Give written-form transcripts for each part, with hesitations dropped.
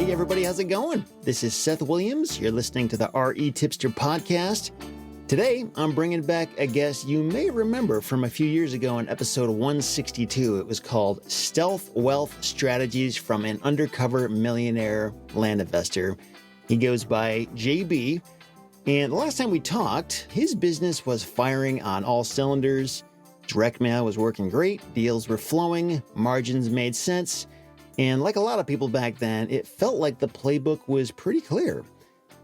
Hey everybody, how's it going? This is Seth Williams. You're listening to the REtipster podcast. Today, I'm bringing back a guest you may remember from a few years ago in episode 162. It was called Stealth Wealth Strategies from an Undercover Millionaire Land Investor. He goes by JB. And the last time we talked, his business was firing on all cylinders. Direct mail was working great, deals were flowing, margins made sense. And like a lot of people back then, it felt like the playbook was pretty clear.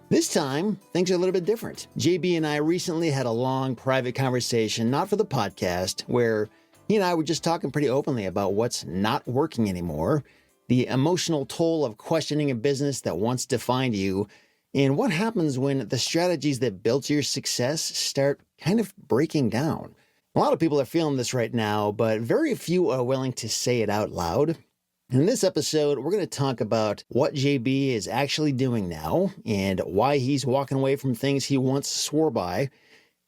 This time, things are a little bit different. JB and I recently had a long private conversation, not for the podcast, where he and I were just talking pretty openly about what's not working anymore, the emotional toll of questioning a business that once defined you, and what happens when the strategies that built your success start kind of breaking down. A lot of people are feeling this right now, but very few are willing to say it out loud. In this episode, we're going to talk about what JB is actually doing now and why he's walking away from things he once swore by,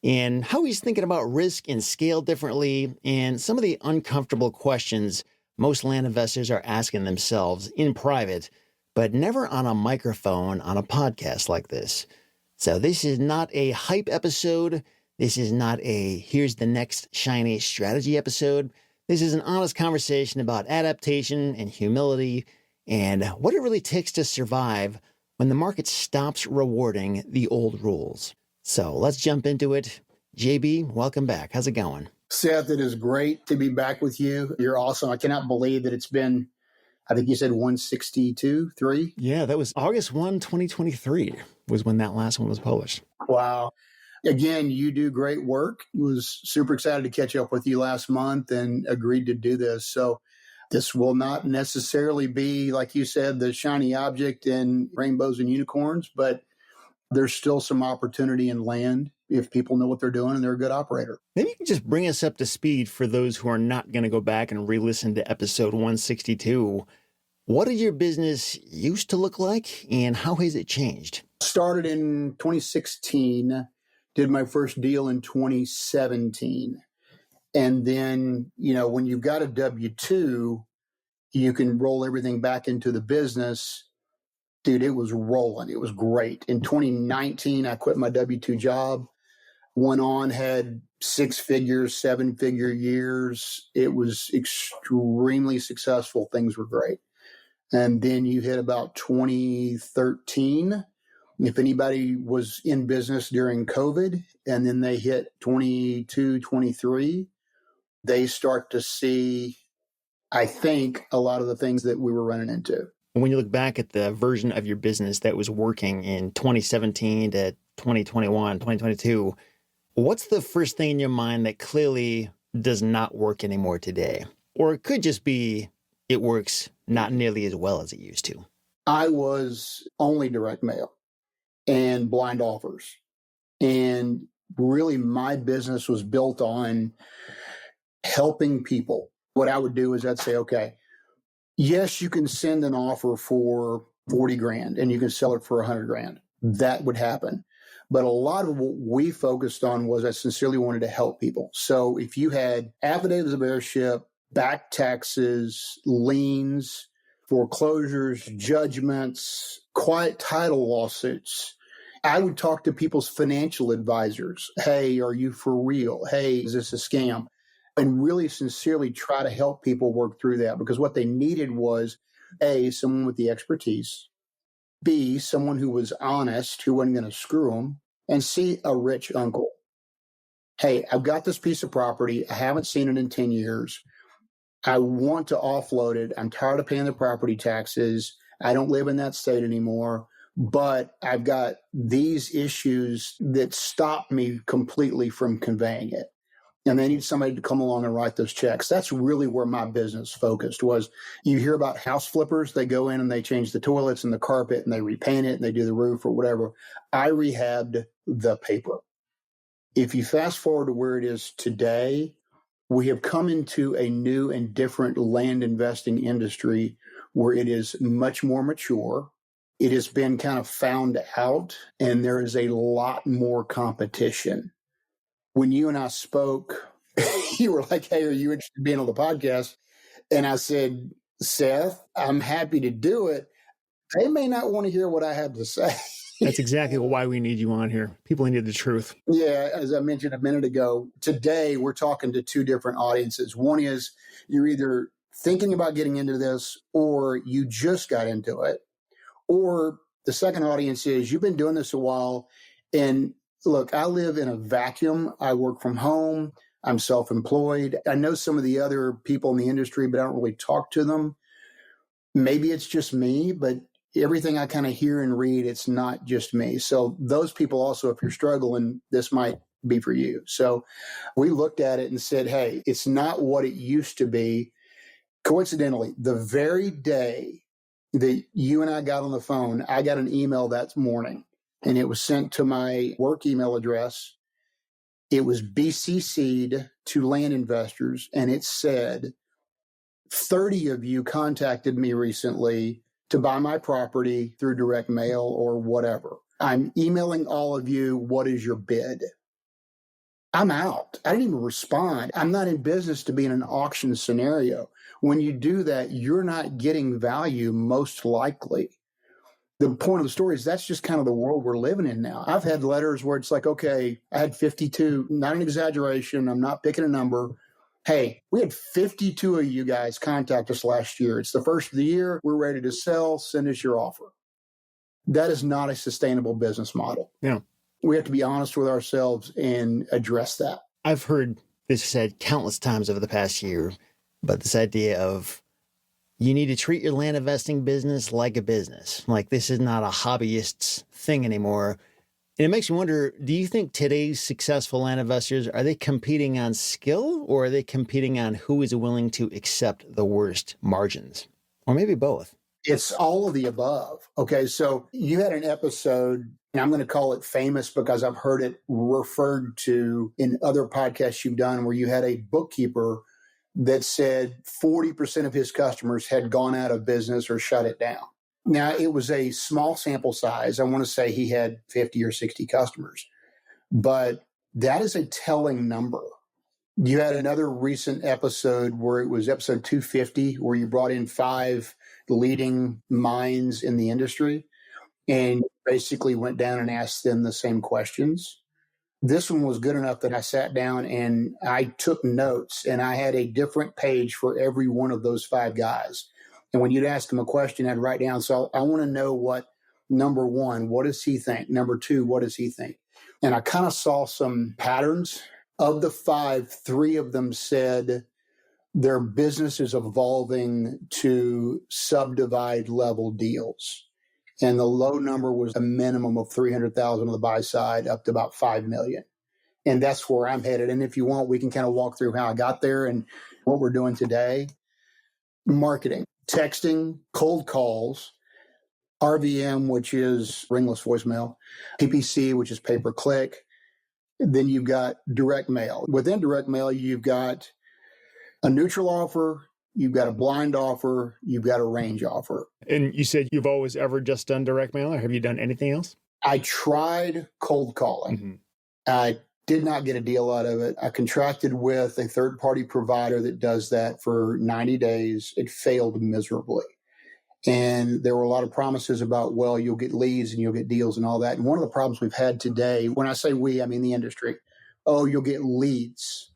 and how he's thinking about risk and scale differently, and some of the uncomfortable questions most land investors are asking themselves in private, but never on a microphone on a podcast like this. So this is not a hype episode. This is not a here's the next shiny strategy episode. This is an honest conversation about adaptation and humility and what it really takes to survive when the market stops rewarding the old rules. So let's jump into it. JB, welcome back. How's it going? Seth, it is great to be back with you. You're awesome. I cannot believe that it's been, I think you said 162, 3? Yeah, that was August 1, 2023 was when that last one was published. Wow. Again, you do great work. Was super excited to catch up with you last month and agreed to do this. So this will not necessarily be, like you said, the shiny object and rainbows and unicorns, but there's still some opportunity in land if people know what they're doing and they're a good operator. Maybe you can just bring us up to speed for those who are not going to go back and re-listen to episode 162. What did your business used to look like and how has it changed? Started in 2016. Did my first deal in 2017. And then, when you've got a W-2, you can roll everything back into the business. Dude, it was rolling. It was great. In 2019, I quit my W-2 job, went on, had 6-figure, 7-figure years. It was extremely successful. Things were great. And then you hit about 2013. If anybody was in business during COVID and then they hit 22, 23, they start to see, I think, a lot of the things that we were running into. When you look back at the version of your business that was working in 2017 to 2021, 2022, what's the first thing in your mind that clearly does not work anymore today? Or it could just be it works not nearly as well as it used to. I was only direct mail and blind offers. And really my business was built on helping people. What I would do is I'd say, okay, yes, you can send an offer for 40 grand and you can sell it for 100 grand. That would happen. But a lot of what we focused on was I sincerely wanted to help people. So if you had affidavits of heirship, back taxes, liens, foreclosures, judgments, quiet title lawsuits, I would talk to people's financial advisors. Hey, are you for real? Hey, is this a scam? And really sincerely try to help people work through that because what they needed was A, someone with the expertise, B, someone who was honest, who wasn't going to screw them, and C, a rich uncle. Hey, I've got this piece of property. I haven't seen it in 10 years. I want to offload it. I'm tired of paying the property taxes. I don't live in that state anymore, but I've got these issues that stop me completely from conveying it. And they need somebody to come along and write those checks. That's really where my business focused was. You hear about house flippers. They go in and they change the toilets and the carpet and they repaint it and they do the roof or whatever. I rehabbed the paper. If you fast forward to where it is today, we have come into a new and different land investing industry where it is much more mature. It has been kind of found out, and there is a lot more competition. When you and I spoke, you were like, hey, are you interested in being on the podcast? And I said, Seth, I'm happy to do it. they may not want to hear what I have to say. That's exactly why we need you on here. People need the truth. Yeah, as I mentioned a minute ago, today we're talking to two different audiences. One is you're either thinking about getting into this or you just got into it. Or the second audience is you've been doing this a while. And look, I live in a vacuum. I work from home. I'm self-employed. I know some of the other people in the industry, but I don't really talk to them. Maybe it's just me, but everything I kind of hear and read, it's not just me. So those people also, if you're struggling, this might be for you. So we looked at it and said, hey, it's not what it used to be. Coincidentally, the very day that you and I got on the phone, I got an email that morning, and it was sent to my work email address. It was BCC'd to land investors, and it said, 30 of you contacted me recently to buy my property through direct mail or whatever. I'm emailing all of you. What is your bid? I'm out. I didn't even respond. I'm not in business to be in an auction scenario. When you do that, you're not getting value, most likely. The point of the story is that's just kind of the world we're living in now. I've had letters where it's like, okay, I had 52, not an exaggeration. I'm not picking a number. Hey, we had 52 of you guys contact us last year. It's the first of the year. We're ready to sell. Send us your offer. That is not a sustainable business model. Yeah. We have to be honest with ourselves and address that. I've heard this said countless times over the past year, but this idea of you need to treat your land investing business like a business. Like this is not a hobbyist's thing anymore. And it makes me wonder, do you think today's successful land investors, are they competing on skill or are they competing on who is willing to accept the worst margins? Or maybe both. It's all of the above. Okay, so you had an episode, and I'm going to call it famous because I've heard it referred to in other podcasts you've done, where you had a bookkeeper that said 40% of his customers had gone out of business or shut it down. Now, it was a small sample size. I want to say he had 50 or 60 customers, but that is a telling number. You had another recent episode where it was episode 250, where you brought in 5 leading minds in the industry and basically went down and asked them the same questions. This one was good enough that I sat down and I took notes, and I had a different page for every one of those 5 guys. And when you'd ask them a question, I'd write down, so I want to know what, number 1, what does he think? Number 2, what does he think? And I kind of saw some patterns. Of the 5, 3 of them said their business is evolving to subdivide level deals. And the low number was a minimum of 300,000 on the buy side up to about 5 million. And that's where I'm headed. And if you want, we can kind of walk through how I got there and what we're doing today. Marketing, texting, cold calls, RVM, which is ringless voicemail, PPC, which is pay per click. Then you've got direct mail. Within direct mail, you've got a neutral offer, you've got a blind offer, you've got a range offer. And you said you've always ever just done direct mail, or have you done anything else? I tried cold calling. Mm-hmm. I did not get a deal out of it. I contracted with a third-party provider that does that for 90 days. It failed miserably. And there were a lot of promises about, well, you'll get leads and you'll get deals and all that. And one of the problems we've had today, when I say we, I mean the industry. Oh, you'll get leads.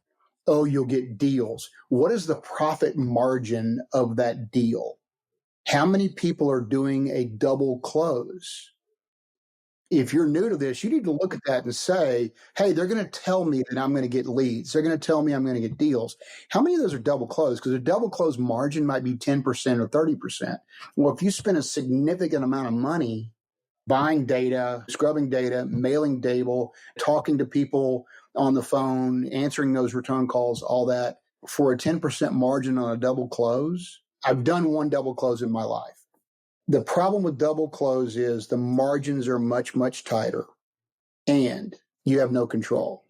Oh, you'll get deals. What is the profit margin of that deal? How many people are doing a double close? If you're new to this, you need to look at that and say, hey, they're going to tell me that I'm going to get leads. They're going to tell me I'm going to get deals. How many of those are double close? Because a double close margin might be 10% or 30%. Well, if you spend a significant amount of money buying data, scrubbing data, mailing data, talking to people on the phone, answering those return calls, all that, for a 10% margin on a double close, I've done one double close in my life. The problem with double close is the margins are much, much tighter and you have no control.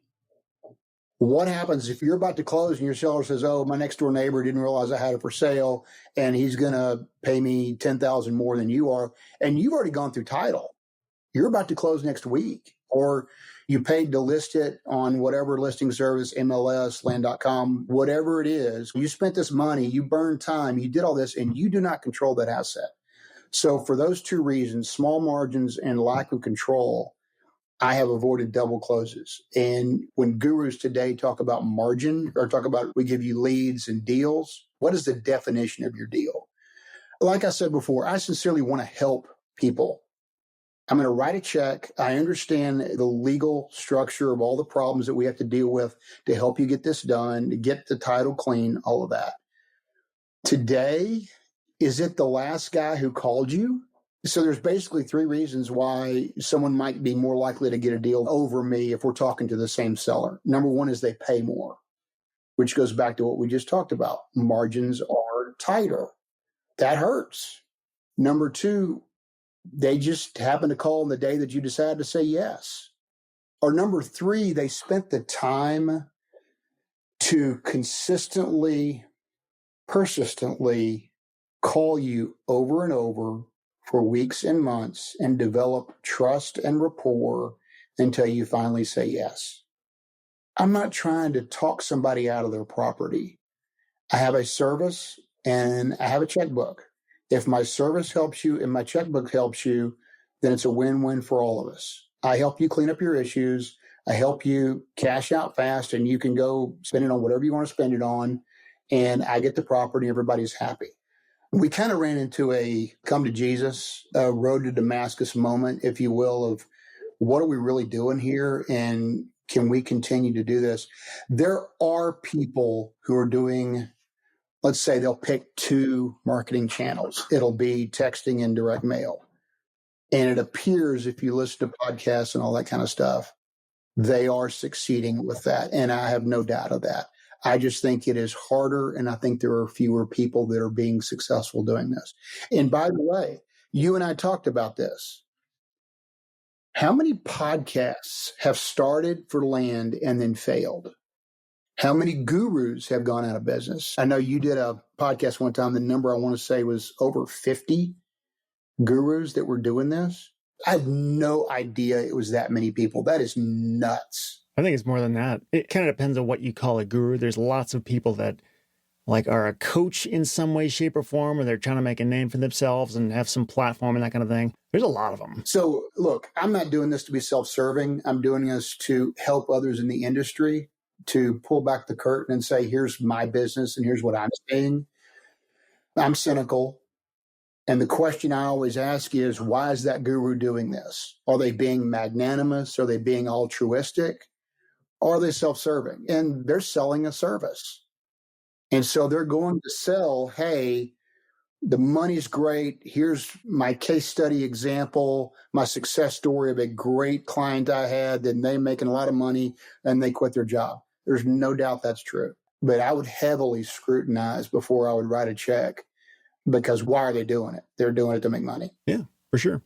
What happens if you're about to close and your seller says, oh, my next door neighbor didn't realize I had it for sale and he's going to pay me $10,000 more than you are, and you've already gone through title. You're about to close next week, or you paid to list it on whatever listing service, MLS, land.com, whatever it is. You spent this money, you burned time, you did all this, and you do not control that asset. So for those two reasons, small margins and lack of control, I have avoided double closes. And when gurus today talk about margin or talk about we give you leads and deals, what is the definition of your deal? Like I said before, I sincerely want to help people. I'm going to write a check. I understand the legal structure of all the problems that we have to deal with to help you get this done, to get the title clean, all of that. Today, is it the last guy who called you? So there's basically three reasons why someone might be more likely to get a deal over me if we're talking to the same seller. Number one is they pay more, which goes back to what we just talked about. Margins are tighter. That hurts. Number two, they just happen to call on the day that you decide to say yes. Or number three, they spent the time to consistently, persistently call you over and over for weeks and months and develop trust and rapport until you finally say yes. I'm not trying to talk somebody out of their property. I have a service and I have a checkbook. If my service helps you and my checkbook helps you, then it's a win-win for all of us. I help you clean up your issues. I help you cash out fast and you can go spend it on whatever you want to spend it on. And I get the property, everybody's happy. We kind of ran into a come to Jesus, road to Damascus moment, if you will, of what are we really doing here? And can we continue to do this? There are people who are doing, let's say they'll pick two marketing channels. It'll be texting and direct mail. And it appears if you listen to podcasts and all that kind of stuff, they are succeeding with that. And I have no doubt of that. I just think it is harder, and I think there are fewer people that are being successful doing this. And by the way, you and I talked about this. How many podcasts have started for land and then failed? How many gurus have gone out of business? I know you did a podcast one time. The number I want to say was over 50 gurus that were doing this. I had no idea it was that many people. That is nuts. I think it's more than that. It kind of depends on what you call a guru. There's lots of people that like are a coach in some way, shape, or form, or they're trying to make a name for themselves and have some platform and that kind of thing. There's a lot of them. So look, I'm not doing this to be self-serving. I'm doing this to help others in the industry to pull back the curtain and say, here's my business and here's what I'm saying. I'm cynical. And the question I always ask is, why is that guru doing this? Are they being magnanimous? Are they being altruistic? Or are they self-serving? And they're selling a service. And so they're going to sell, hey, the money's great. Here's my case study example, my success story of a great client I had, then they making a lot of money and they quit their job. There's no doubt that's true. But I would heavily scrutinize before I would write a check, because why are they doing it? They're doing it to make money. Yeah, for sure.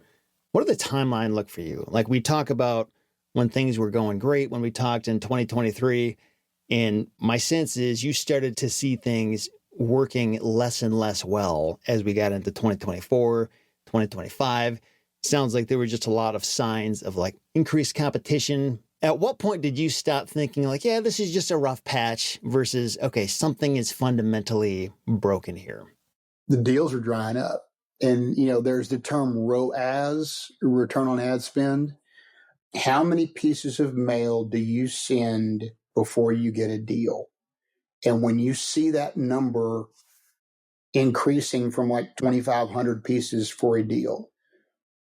What did the timeline look for you? Like we talk about when things were going great, when we talked in 2023, and my sense is you started to see things working less and less well as we got into 2024, 2025. Sounds like there were just a lot of signs of like increased competition. At what point did you stop thinking like, yeah, this is just a rough patch versus, okay, something is fundamentally broken here? The deals are drying up. And, there's the term ROAS, return on ad spend. How many pieces of mail do you send before you get a deal? And when you see that number increasing from like 2,500 pieces for a deal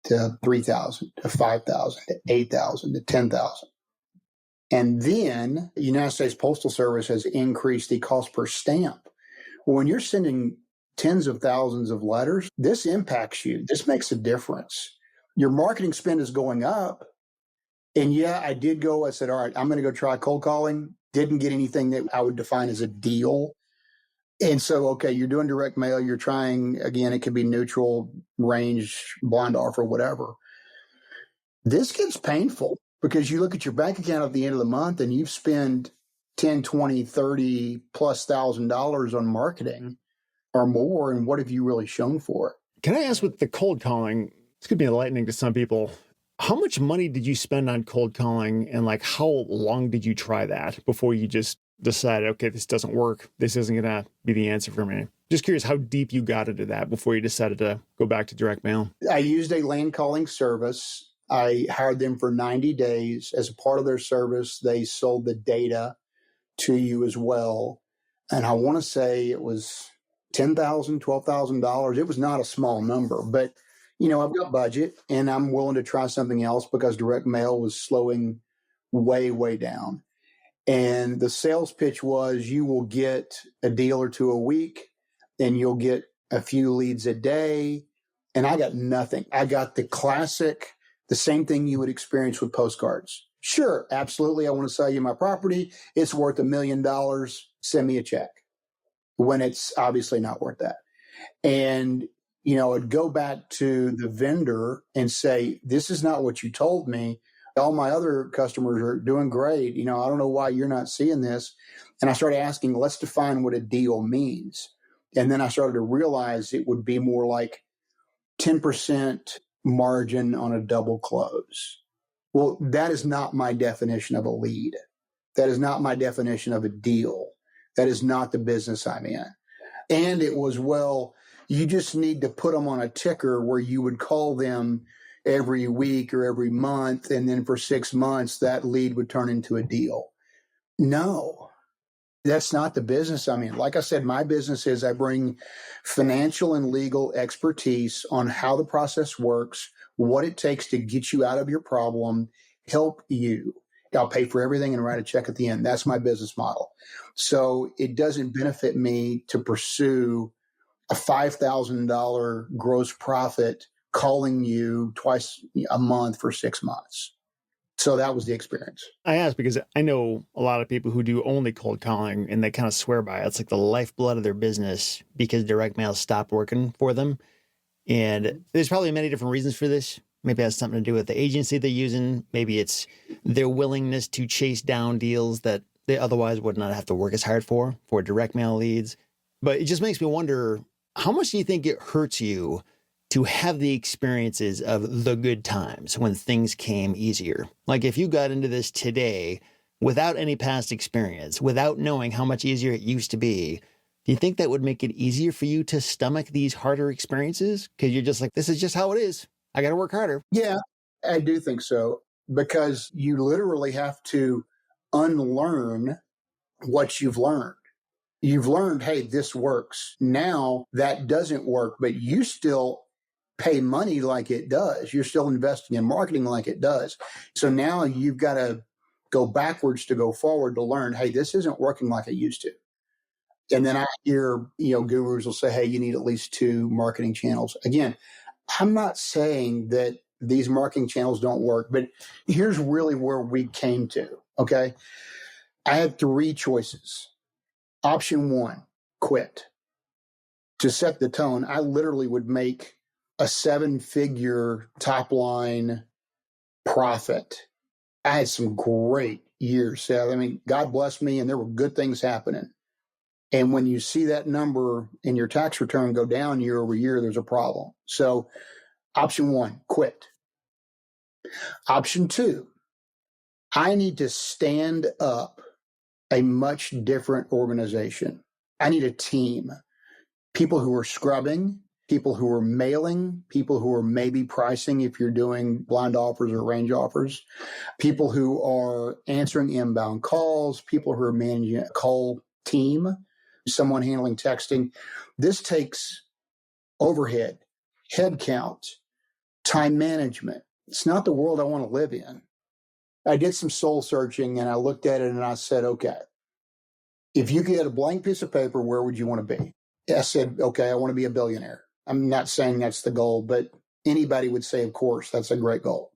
to 3,000 to 5,000 to 8,000 to 10,000. And then the United States Postal Service has increased the cost per stamp. Well, when you're sending tens of thousands of letters, this impacts you. This makes a difference. Your marketing spend is going up. And yeah, I said, all right, I'm going to go try cold calling. Didn't get anything that I would define as a deal. And so, okay, you're doing direct mail. You're trying, again, it could be neutral, range, blind offer, whatever. This gets painful because you look at your bank account at the end of the month and you've spent 10, 20, 30 plus $1,000 on marketing or more. And what have you really shown for it? Can I ask with the cold calling, this could be enlightening to some people. How much money did you spend on cold calling and like how long did you try that before you just decided, okay, this doesn't work. This isn't going to be the answer for me? Just curious how deep you got into that before you decided to go back to direct mail. I used a land calling service. I hired them for 90 days. As a part of their service, they sold the data to you as well. And I want to say it was $10,000, $12,000. It was not a small number, but I've got budget and I'm willing to try something else because direct mail was slowing way, way down. And the sales pitch was you will get a deal or two a week and you'll get a few leads a day. And I got nothing. I got the same thing you would experience with postcards. Sure, absolutely. I want to sell you my property. It's worth $1 million. Send me a check, when it's obviously not worth that. And, I'd go back to the vendor and say, this is not what you told me. All my other customers are doing great. I don't know why you're not seeing this. And I started asking, let's define what a deal means. And then I started to realize it would be more like 10% margin on a double close. Well, that is not my definition of a lead. That is not my definition of a deal. That is not the business I'm in. And it was, you just need to put them on a ticker where you would call them every week or every month. And then for 6 months, that lead would turn into a deal. No, that's not the business I'm in. Like I said, my business is I bring financial and legal expertise on how the process works, what it takes to get you out of your problem, help you. I'll pay for everything and write a check at the end. That's my business model. So it doesn't benefit me to pursue a $5,000 gross profit calling you twice a month for 6 months. So that was the experience. I asked because I know a lot of people who do only cold calling and they kind of swear by it. It's like the lifeblood of their business because direct mail stopped working for them. And there's probably many different reasons for this. Maybe it has something to do with the agency they're using. Maybe it's their willingness to chase down deals that they otherwise would not have to work as hard for direct mail leads. But it just makes me wonder, how much do you think it hurts you to have the experiences of the good times when things came easier? Like if you got into this today without any past experience, without knowing how much easier it used to be, do you think that would make it easier for you to stomach these harder experiences? Because you're just like, this is just how it is. I got to work harder. Yeah, I do think so, because you literally have to unlearn what you've learned. You've learned, hey, this works. Now that doesn't work, but you still pay money like it does. You're still investing in marketing like it does. So now you've got to go backwards to go forward to learn, hey, this isn't working like it used to. And then I hear, gurus will say, hey, you need at least 2 marketing channels. Again, I'm not saying that these marketing channels don't work, but here's really where we came to, okay? I had 3 choices. Option 1, quit. To set the tone, I literally would make a 7-figure top line profit. I had some great years, Seth. I mean, God bless me, and there were good things happening. And when you see that number in your tax return go down year over year, there's a problem. So option 1, quit. Option 2, I need to stand up a much different organization. I need a team. People who are scrubbing, people who are mailing, people who are maybe pricing if you're doing blind offers or range offers, people who are answering inbound calls, people who are managing a call team, someone handling texting. This takes overhead, headcount, time management. It's not the world I want to live in. I did some soul searching and I looked at it and I said, okay, if you get a blank piece of paper, where would you want to be? I said, okay, I want to be a billionaire. I'm not saying that's the goal, but anybody would say, of course, that's a great goal.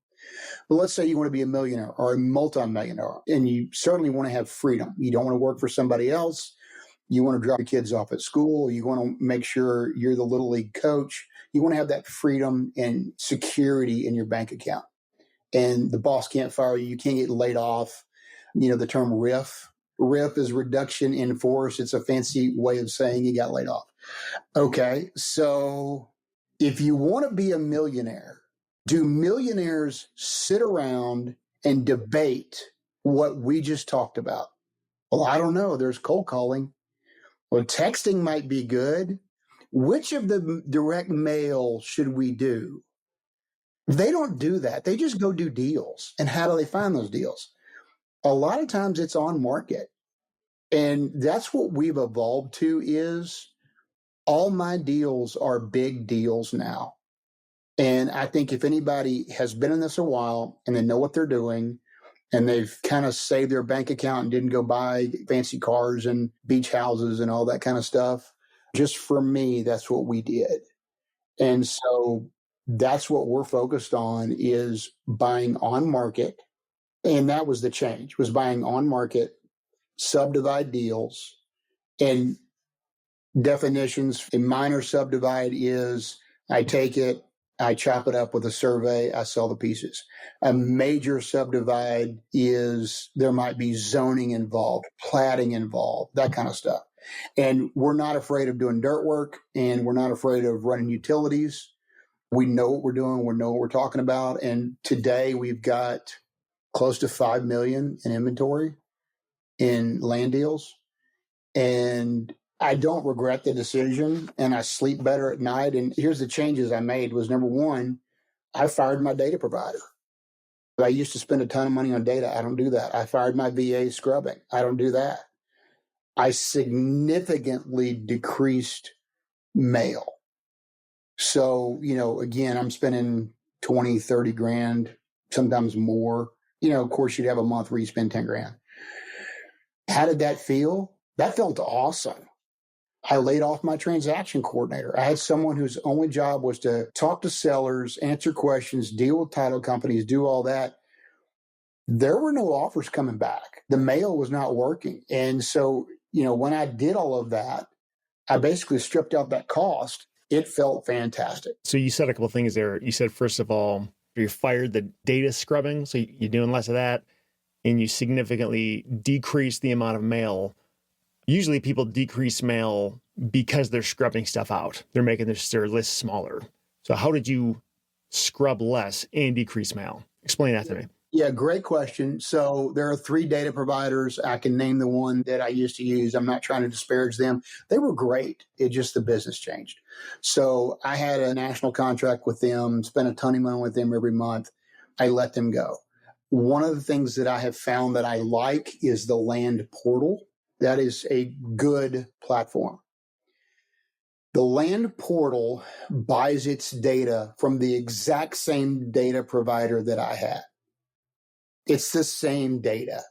But let's say you want to be a millionaire or a multimillionaire, and you certainly want to have freedom. You don't want to work for somebody else. You want to drop your kids off at school. You want to make sure you're the little league coach. You want to have that freedom and security in your bank account. And the boss can't fire you. You can't get laid off. The term RIF. RIF is reduction in force. It's a fancy way of saying you got laid off. Okay, so if you want to be a millionaire, do millionaires sit around and debate what we just talked about? Well, I don't know. There's cold calling. Well, texting might be good. Which of the direct mail should we do? They don't do that. They just go do deals. And how do they find those deals? A lot of times it's on market. And that's what we've evolved to is all my deals are big deals now. And I think if anybody has been in this a while and they know what they're doing and they've kind of saved their bank account and didn't go buy fancy cars and beach houses and all that kind of stuff, just for me, that's what we did. And so that's what we're focused on is buying on market. And that was the change, was buying on market, subdivide deals. And definitions, a minor subdivide is I take it, I chop it up with a survey, I sell the pieces. A major subdivide is there might be zoning involved, platting involved, that kind of stuff. And we're not afraid of doing dirt work, and we're not afraid of running utilities. We know what we're doing. We know what we're talking about. And today we've got close to 5 million in inventory in land deals. And I don't regret the decision, and I sleep better at night. And here's the changes I made was, number one, I fired my data provider. I used to spend a ton of money on data. I don't do that. I fired my VA scrubbing. I don't do that. I significantly decreased mail. So, again, I'm spending 20, 30 grand, sometimes more. Of course, you'd have a month where you spend 10 grand. How did that feel? That felt awesome. I laid off my transaction coordinator. I had someone whose only job was to talk to sellers, answer questions, deal with title companies, do all that. There were no offers coming back. The mail was not working. And so, when I did all of that, I basically stripped out that cost. It felt fantastic. So you said a couple of things there. You said, first of all, you fired the data scrubbing. So you're doing less of that, and you significantly decreased the amount of mail. Usually people decrease mail because they're scrubbing stuff out. They're making their list smaller. So how did you scrub less and decrease mail? Explain that to me. Yeah, great question. So there are 3 data providers. I can name the one that I used to use. I'm not trying to disparage them. They were great. It just the business changed. So I had a national contract with them, spent a ton of money with them every month. I let them go. One of the things that I have found that I like is the land portal. That is a good platform. The land portal buys its data from the exact same data provider that I had. It's the same data.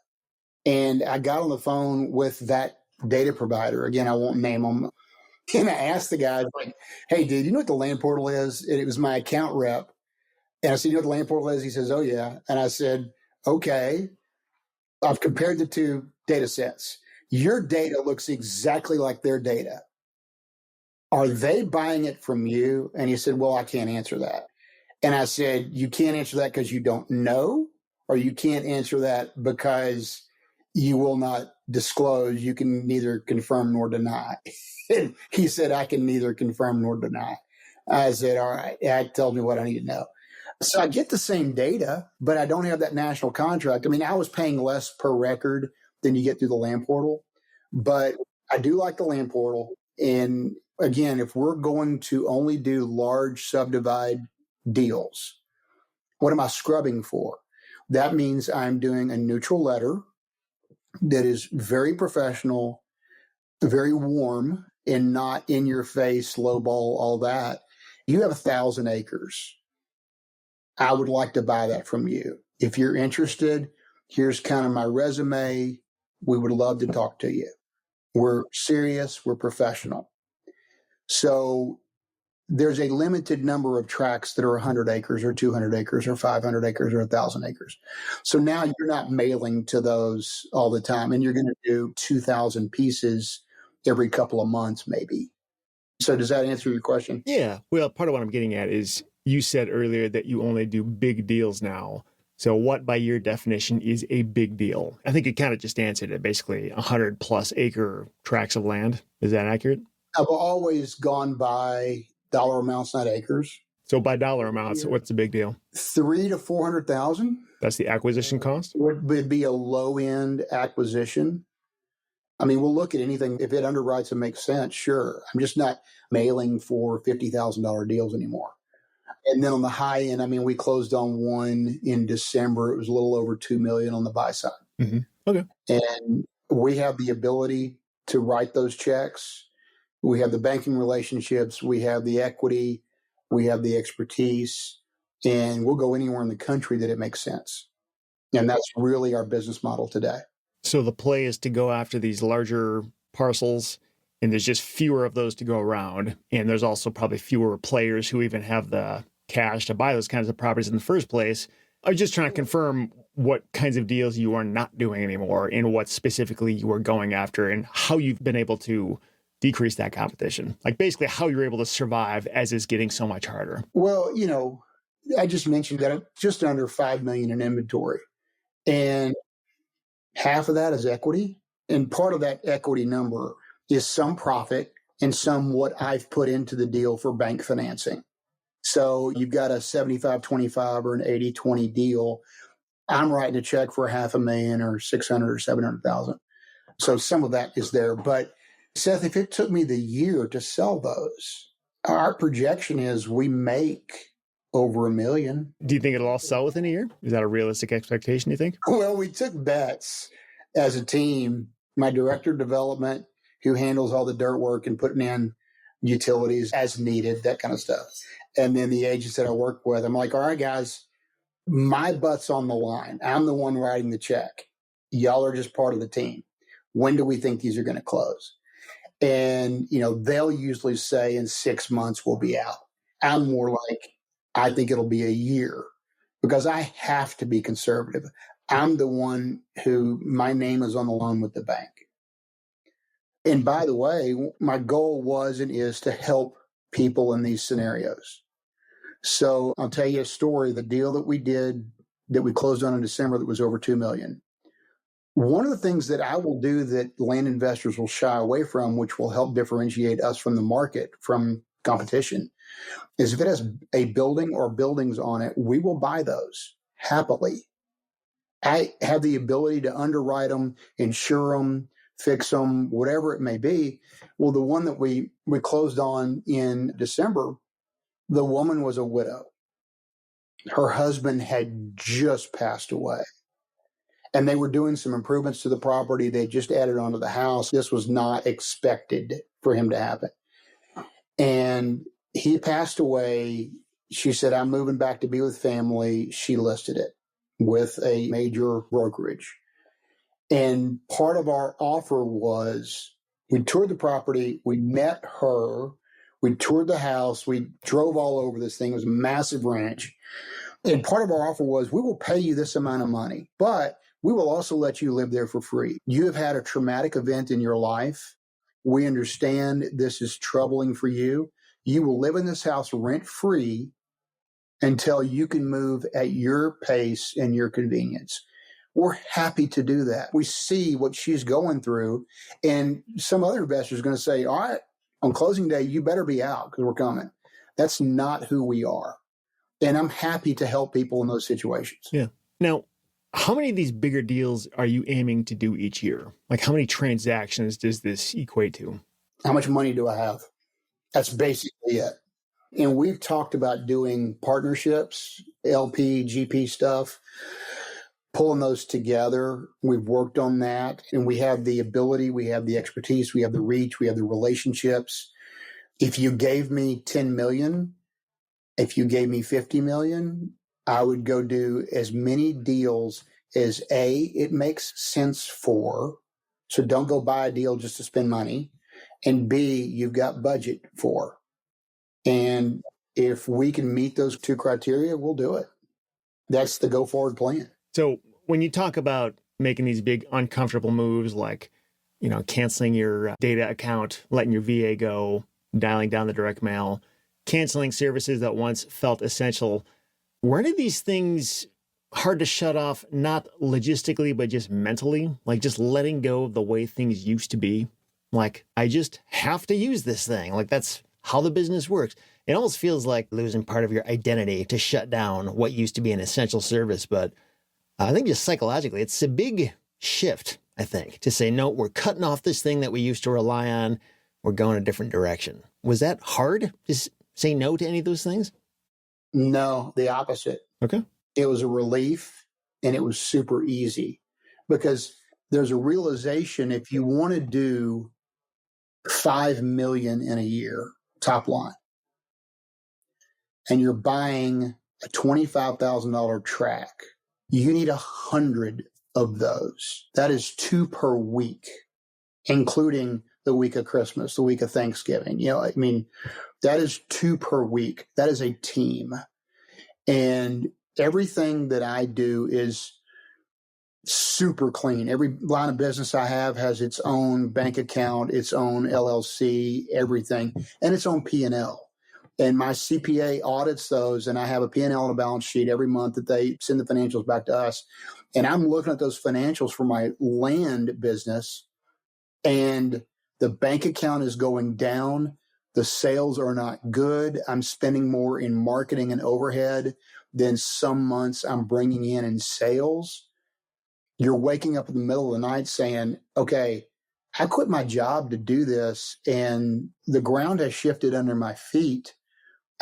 And I got on the phone with that data provider. Again, I won't name them. And I asked the guy, like, hey, dude, you know what the land portal is? And it was my account rep. And I said, you know what the land portal is? He says, oh, yeah. And I said, okay. I've compared the 2 data sets. Your data looks exactly like their data. Are they buying it from you? And he said, well, I can't answer that. And I said, you can't answer that because you don't know, or you can't answer that because you will not disclose. You can neither confirm nor deny. And he said, I can neither confirm nor deny. I said, all right, that tells me what I need to know. So I get the same data, but I don't have that national contract. I mean, I was paying less per record than you get through the land portal, but I do like the land portal. And again, if we're going to only do large subdivide deals, what am I scrubbing for? That means I'm doing a neutral letter that is very professional, very warm, and not in your face, lowball, all that. You have 1,000 acres. I would like to buy that from you. If you're interested, here's kind of my resume. We would love to talk to you. We're serious. We're professional. So there's a limited number of tracts that are 100 acres or 200 acres or 500 acres or 1,000 acres. So now you're not mailing to those all the time, and you're going to do 2,000 pieces every couple of months, maybe. So does that answer your question? Yeah. Well, part of what I'm getting at is you said earlier that you only do big deals now. So what, by your definition, is a big deal? I think you kind of just answered it, basically 100 plus acre tracts of land. Is that accurate? I've always gone by dollar amounts, not acres. So by dollar amounts, what's the big deal? 300,000 to 400,000. That's the acquisition cost? Would be a low end acquisition. I mean, we'll look at anything. If it underwrites and makes sense, sure. I'm just not mailing for $50,000 deals anymore. And then on the high end, I mean, we closed on one in December. It was a little over $2 million on the buy side. Mm-hmm. Okay. And we have the ability to write those checks. We have the banking relationships. We have the equity. We have the expertise. And we'll go anywhere in the country that it makes sense. And that's really our business model today. So the play is to go after these larger parcels, and there's just fewer of those to go around. And there's also probably fewer players who even have the cash to buy those kinds of properties in the first place. I was just trying to confirm what kinds of deals you are not doing anymore and what specifically you are going after and how you've been able to decrease that competition. Like basically how you're able to survive as it's getting so much harder. Well, I just mentioned that I'm just under $5 million in inventory. And half of that is equity. And part of that equity number is some profit and some what I've put into the deal for bank financing. So you've got a 75-25 or an 80-20 deal. I'm writing a check for $500,000 or $600,000 or $700,000. So some of that is there. But Seth, if it took me the year to sell those, our projection is we make over $1 million. Do you think it'll all sell within a year? Is that a realistic expectation, you think? Well, we took bets as a team. My director of development, who handles all the dirt work and putting in utilities as needed, that kind of stuff. And then the agents that I work with, I'm like, all right, guys, my butt's on the line. I'm the one writing the check. Y'all are just part of the team. When do we think these are going to close? And, they'll usually say in 6 months we'll be out. I'm more like, I think it'll be a year because I have to be conservative. I'm the one who my name is on the loan with the bank. And by the way, my goal was and is to help people in these scenarios. So I'll tell you a story. The deal that we did, that we closed on in December, that was over $2 million. One of the things that I will do that land investors will shy away from, which will help differentiate us from the market, from competition, is if it has a building or buildings on it, we will buy those happily. I have the ability to underwrite them, insure them, fix them, whatever it may be. Well, the one that we closed on in December, the woman was a widow. Her husband had just passed away. And they were doing some improvements to the property. They just added onto the house. This was not expected for him to happen. And he passed away. She said, I'm moving back to be with family. She listed it with a major brokerage. And part of our offer was we toured the property. We met her. We toured the house. We drove all over this thing. It was a massive ranch. And part of our offer was we will pay you this amount of money, but we will also let you live there for free. You have had a traumatic event in your life. We understand this is troubling for you. You will live in this house rent-free until you can move at your pace and your convenience. We're happy to do that. We see what she's going through. And some other investors are going to say, all right, on closing day, you better be out because we're coming. That's not who we are. And I'm happy to help people in those situations. Yeah. Now, how many of these bigger deals are you aiming to do each year? Like how many transactions does this equate to? How much money do I have? That's basically it. And we've talked about doing partnerships, LP, GP stuff, pulling those together. We've worked on that. And we have the ability, we have the expertise, we have the reach, we have the relationships. If you gave me 10 million, if you gave me 50 million, I would go do as many deals as it makes sense for. So don't go buy a deal just to spend money. And B, you've got budget for. And if we can meet those two criteria, we'll do it. That's the go forward plan. So when you talk about making these big uncomfortable moves, like, canceling your data account, letting your VA go, dialing down the direct mail, canceling services that once felt essential, were any of these things hard to shut off, not logistically, but just mentally? Like just letting go of the way things used to be? Like, I just have to use this thing. Like, that's how the business works. It almost feels like losing part of your identity to shut down what used to be an essential service. But I think just psychologically, it's a big shift. I think, to say, no, we're cutting off this thing that we used to rely on. We're going a different direction. Was that hard to say no to any of those things? No, the opposite. Okay. It was a relief, and it was super easy because there's a realization if you want to do 5 million in a year top line and you're buying a $25,000 track, you need 100 of those. That is 2 per week, including the week of Christmas, the week of Thanksgiving. That is 2 per week. That is a team. And everything that I do is super clean. Every line of business I have has its own bank account, its own LLC, everything, and its own P&L. And my CPA audits those, and I have a P&L and a balance sheet every month that they send the financials back to us. And I'm looking at those financials for my land business, and the bank account is going down. The sales are not good. I'm spending more in marketing and overhead than some months I'm bringing in sales. You're waking up in the middle of the night saying, okay, I quit my job to do this, and the ground has shifted under my feet.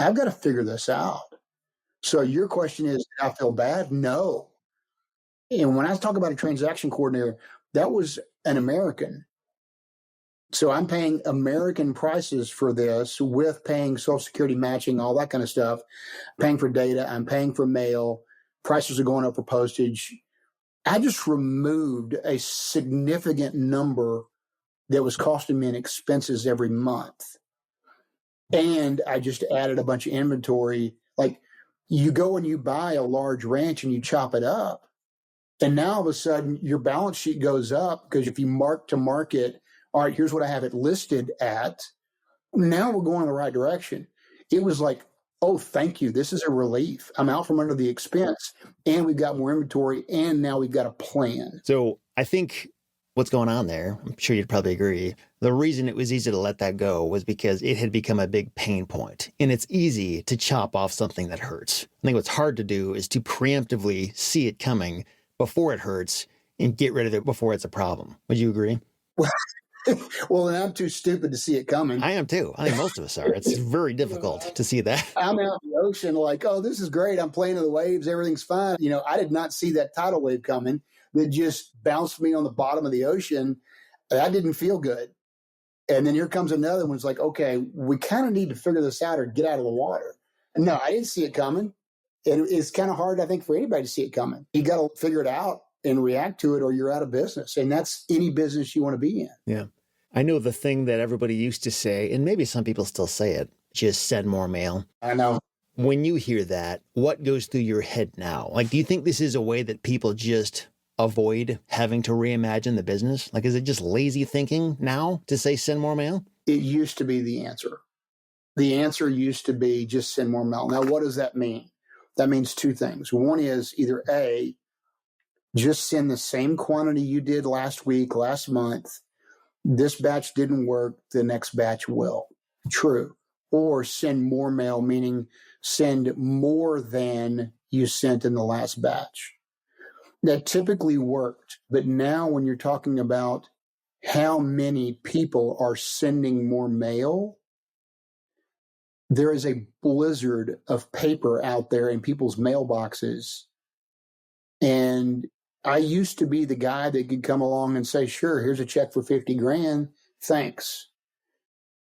I've got to figure this out. So your question is, did I feel bad? No. And when I talk about a transaction coordinator, that was an American. So I'm paying American prices for this with paying Social Security matching, all that kind of stuff, paying for data. I'm paying for mail. Prices are going up for postage. I just removed a significant number that was costing me in expenses every month. And I just added a bunch of inventory. Like, you go and you buy a large ranch and you chop it up. And now all of a sudden your balance sheet goes up because if you mark to market, all right, here's what I have it listed at. Now we're going in the right direction. It was like, oh, thank you. This is a relief. I'm out from under the expense, and we've got more inventory, and now we've got a plan. So I think what's going on there, I'm sure you'd probably agree, the reason it was easy to let that go was because it had become a big pain point. And it's easy to chop off something that hurts. I think what's hard to do is to preemptively see it coming before it hurts and get rid of it before it's a problem. Would you agree? Well, and I'm too stupid to see it coming. I am too. I think most of us are. It's very difficult to see that. I'm out in the ocean like, oh, this is great. I'm playing in the waves. Everything's fine. I did not see that tidal wave coming that just bounced me on the bottom of the ocean. That didn't feel good. And then here comes another one. It's like, okay, we kind of need to figure this out or get out of the water. And no, I didn't see it coming. And it's kind of hard, I think, for anybody to see it coming. You got to figure it out and react to it or you're out of business. And that's any business you want to be in. Yeah. I know the thing that everybody used to say, and maybe some people still say it, just send more mail. I know. When you hear that, what goes through your head now? Like, do you think this is a way that people just avoid having to reimagine the business? Like, is it just lazy thinking now to say send more mail? It used to be the answer. The answer used to be just send more mail. Now, what does that mean? That means 2 things. One is either A, just send the same quantity you did last week, last month. This batch didn't work, the next batch will. True. Or send more mail, meaning send more than you sent in the last batch. That typically worked. But now when you're talking about how many people are sending more mail, there is a blizzard of paper out there in people's mailboxes. And I used to be the guy that could come along and say, sure, here's a check for 50 grand. Thanks.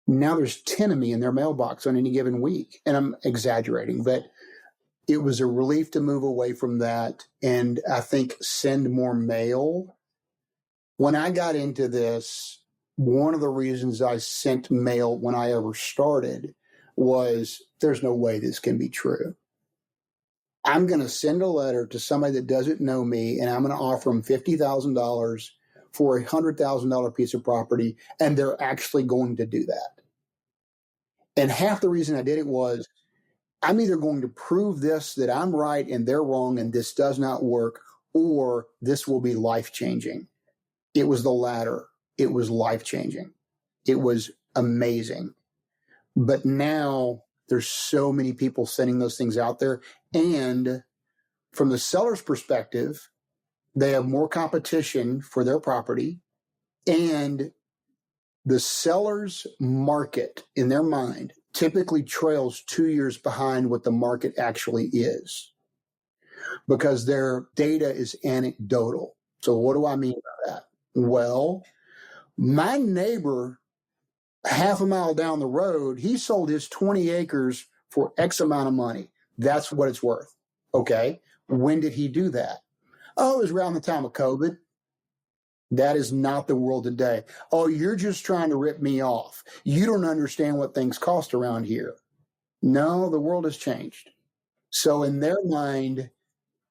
Now there's 10 of me in their mailbox on any given week. And I'm exaggerating, but it was a relief to move away from that. And I think send more mail. When I got into this, one of the reasons I sent mail when I ever started was there's no way this can be true. I'm going to send a letter to somebody that doesn't know me, and I'm going to offer them $50,000 for a $100,000 piece of property, and they're actually going to do that. And half the reason I did it was I'm either going to prove this, that I'm right and they're wrong and this does not work, or this will be life-changing. It was the latter. It was life-changing. It was amazing. But now there's so many people sending those things out there. And from the seller's perspective, They have more competition for their property, and the seller's market in their mind typically trails 2 years behind what the market actually is because their data is anecdotal. So what do I mean by that? Well, my neighbor half a mile down the road, he sold his 20 acres for X amount of money. That's what it's worth. Okay. When did he do that? Oh, it was around the time of COVID. That is not the world today. Oh, you're just trying to rip me off. You don't understand what things cost around here. No, the world has changed. So in their mind,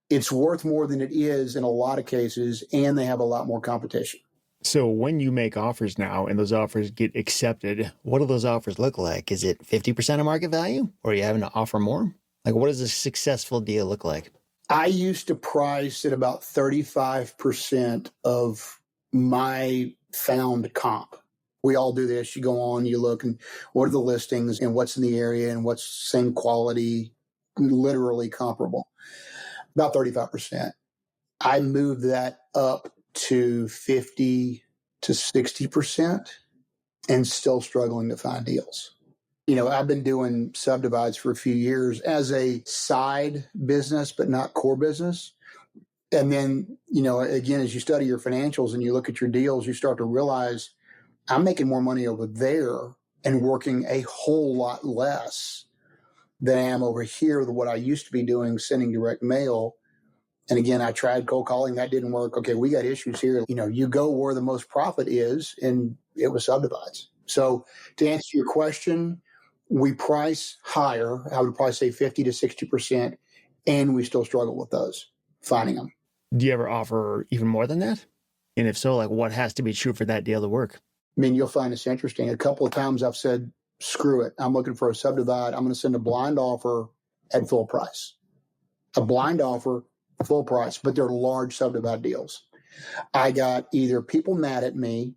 it's worth more than it is in a lot of cases, and they have a lot more competition. So when you make offers now and those offers get accepted, what do those offers look like? Is it 50% of market value, or are you having to offer more? Like, what does a successful deal look like? I used to price at about 35% of my found comp. We all do this. You go on, you look, and what are the listings and what's in the area and what's same quality, literally comparable. About 35%. I moved that up to 50 to 60% and still struggling to find deals. You know, I've been doing subdivides for a few years as a side business, but not core business. And then, you know, again, as you study your financials and you look at your deals, you start to realize I'm making more money over there and working a whole lot less than I am over here with what I used to be doing, sending direct mail. And again, I tried cold calling. That didn't work. Okay, we got issues here. You know, you go where the most profit is, and it was subdivides. So to answer your question, we price higher. I would probably say 50 to 60%, and we still struggle with those, finding them. Do you ever offer even more than that? And if so, like, what has to be true for that deal to work? I mean, you'll find this interesting. A couple of times I've said, screw it. I'm looking for a subdivide. I'm going to send a blind offer at full price. A blind offer, full price, but they're large subdivide deals. I got either people mad at me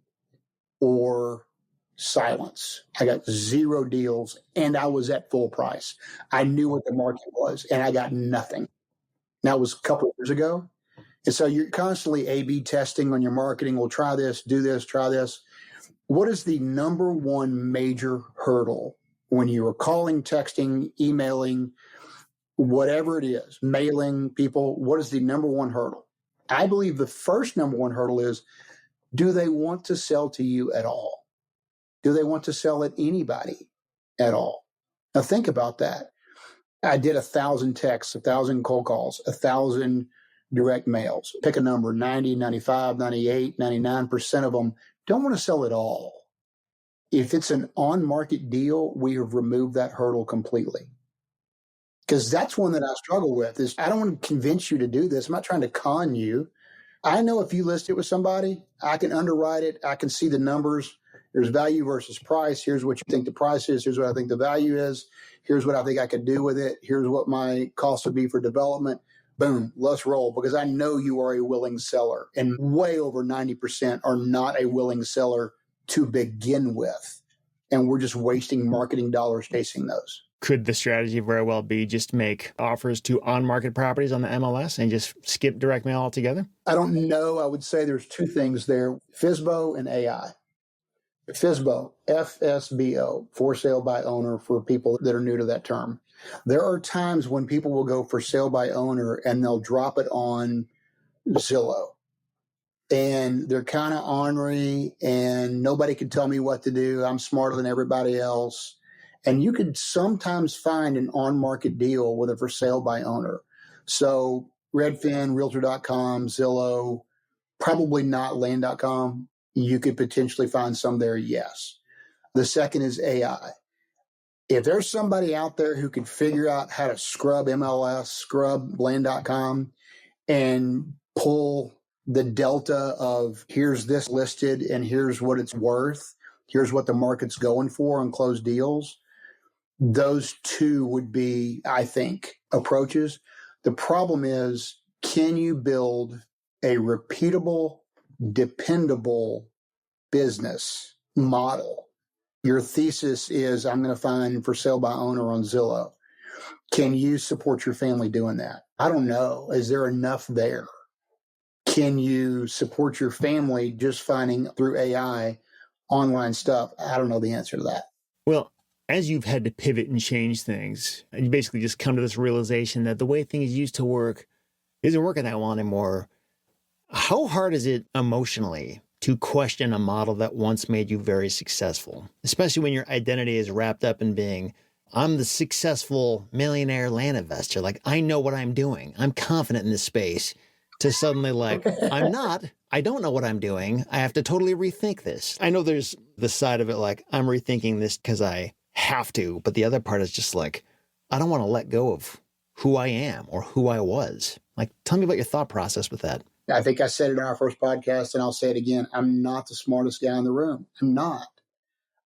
or silence. I got 0 deals and I was at full price. I knew what the market was and I got nothing. That was a couple of years ago. And so you're constantly A/B testing on your marketing. We'll try this, do this, try this. What is the number one major hurdle when you are calling, texting, emailing, whatever it is, mailing people? What is the number one hurdle? I believe the first number one hurdle is, do they want to sell to you at all? Do they want to sell at anybody at all? Now think about that. I did 1,000 texts, 1,000 cold calls, 1,000 direct mails. Pick a number, 90, 95, 98, 99% of them don't want to sell at all. If it's an on-market deal, we have removed that hurdle completely. Because that's one that I struggle with is I don't want to convince you to do this. I'm not trying to con you. I know if you list it with somebody, I can underwrite it. I can see the numbers. There's value versus price. Here's what you think the price is. Here's what I think the value is. Here's what I think I could do with it. Here's what my cost would be for development. Boom, let's roll, because I know you are a willing seller. And way over 90% are not a willing seller to begin with. And we're just wasting marketing dollars chasing those. Could the strategy very well be just make offers to on-market properties on the MLS and just skip direct mail altogether? I don't know. I would say there's 2 things there, FSBO and AI. FSBO, FSBO, for sale by owner, for people that are new to that term. There are times when people will go for sale by owner and they'll drop it on Zillow. And they're kind of ornery and nobody can tell me what to do. I'm smarter than everybody else. And you could sometimes find an on-market deal with a for sale by owner. So Redfin, Realtor.com, Zillow, probably not Land.com. You could potentially find some there, yes. The second is AI. If there's somebody out there who can figure out how to scrub MLS, scrub Land.com, and pull the delta of here's this listed and here's what it's worth, here's what the market's going for on closed deals, those 2 would be, I think, approaches. The problem is, can you build a repeatable, dependable business model? Your thesis is, I'm going to find for sale by owner on Zillow. Can you support your family doing that? I don't know. Is there enough there? Can you support your family just finding through AI online stuff? I don't know the answer to that. Well, as you've had to pivot and change things, and you basically just come to this realization that the way things used to work isn't working that well anymore. How hard is it emotionally to question a model that once made you very successful, especially when your identity is wrapped up in being, I'm the successful millionaire land investor. Like, I know what I'm doing. I'm confident in this space. To suddenly like, I'm not. I don't know what I'm doing. I have to totally rethink this. I know there's the side of it like, I'm rethinking this because I have to. But the other part is just like, I don't want to let go of who I am or who I was. Like, tell me about your thought process with that. I think I said it in our first podcast, and I'll say it again. I'm not the smartest guy in the room. I'm not.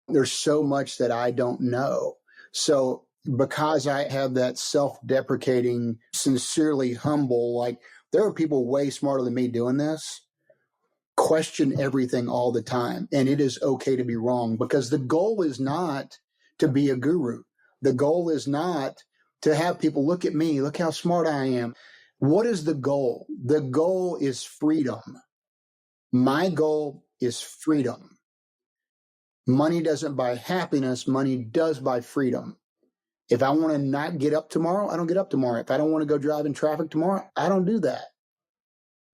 There's so much that I don't know. So because I have that self-deprecating, sincerely humble, like there are people way smarter than me doing this, question everything all the time. And it is okay to be wrong, because the goal is not to be a guru. The goal is not to have people look at me, look how smart I am. What is the goal? The goal is freedom. My goal is freedom. Money doesn't buy happiness. Money does buy freedom. If I want to not get up tomorrow, I don't get up tomorrow. If I don't want to go drive in traffic tomorrow, I don't do that.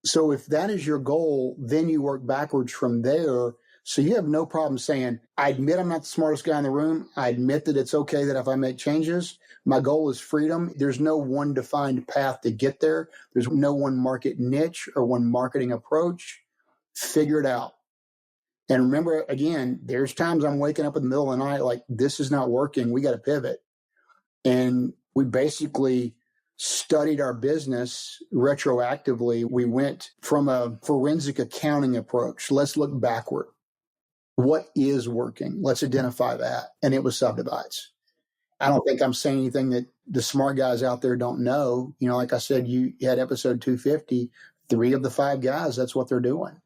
So if that is your goal, then you work backwards from there. So you have no problem saying, I admit I'm not the smartest guy in the room. I admit that it's okay that if I make changes, my goal is freedom. There's no one defined path to get there. There's no one market niche or one marketing approach. Figure it out. And remember, again, there's times I'm waking up in the middle of the night like, this is not working. We got to pivot. And we basically studied our business retroactively. We went from a forensic accounting approach. Let's look backward. What is working? Let's identify that. And it was subdivides. I don't think I'm saying anything that the smart guys out there don't know. You know, like I said, you had episode 250, 3 of the 5 guys, that's what they're doing.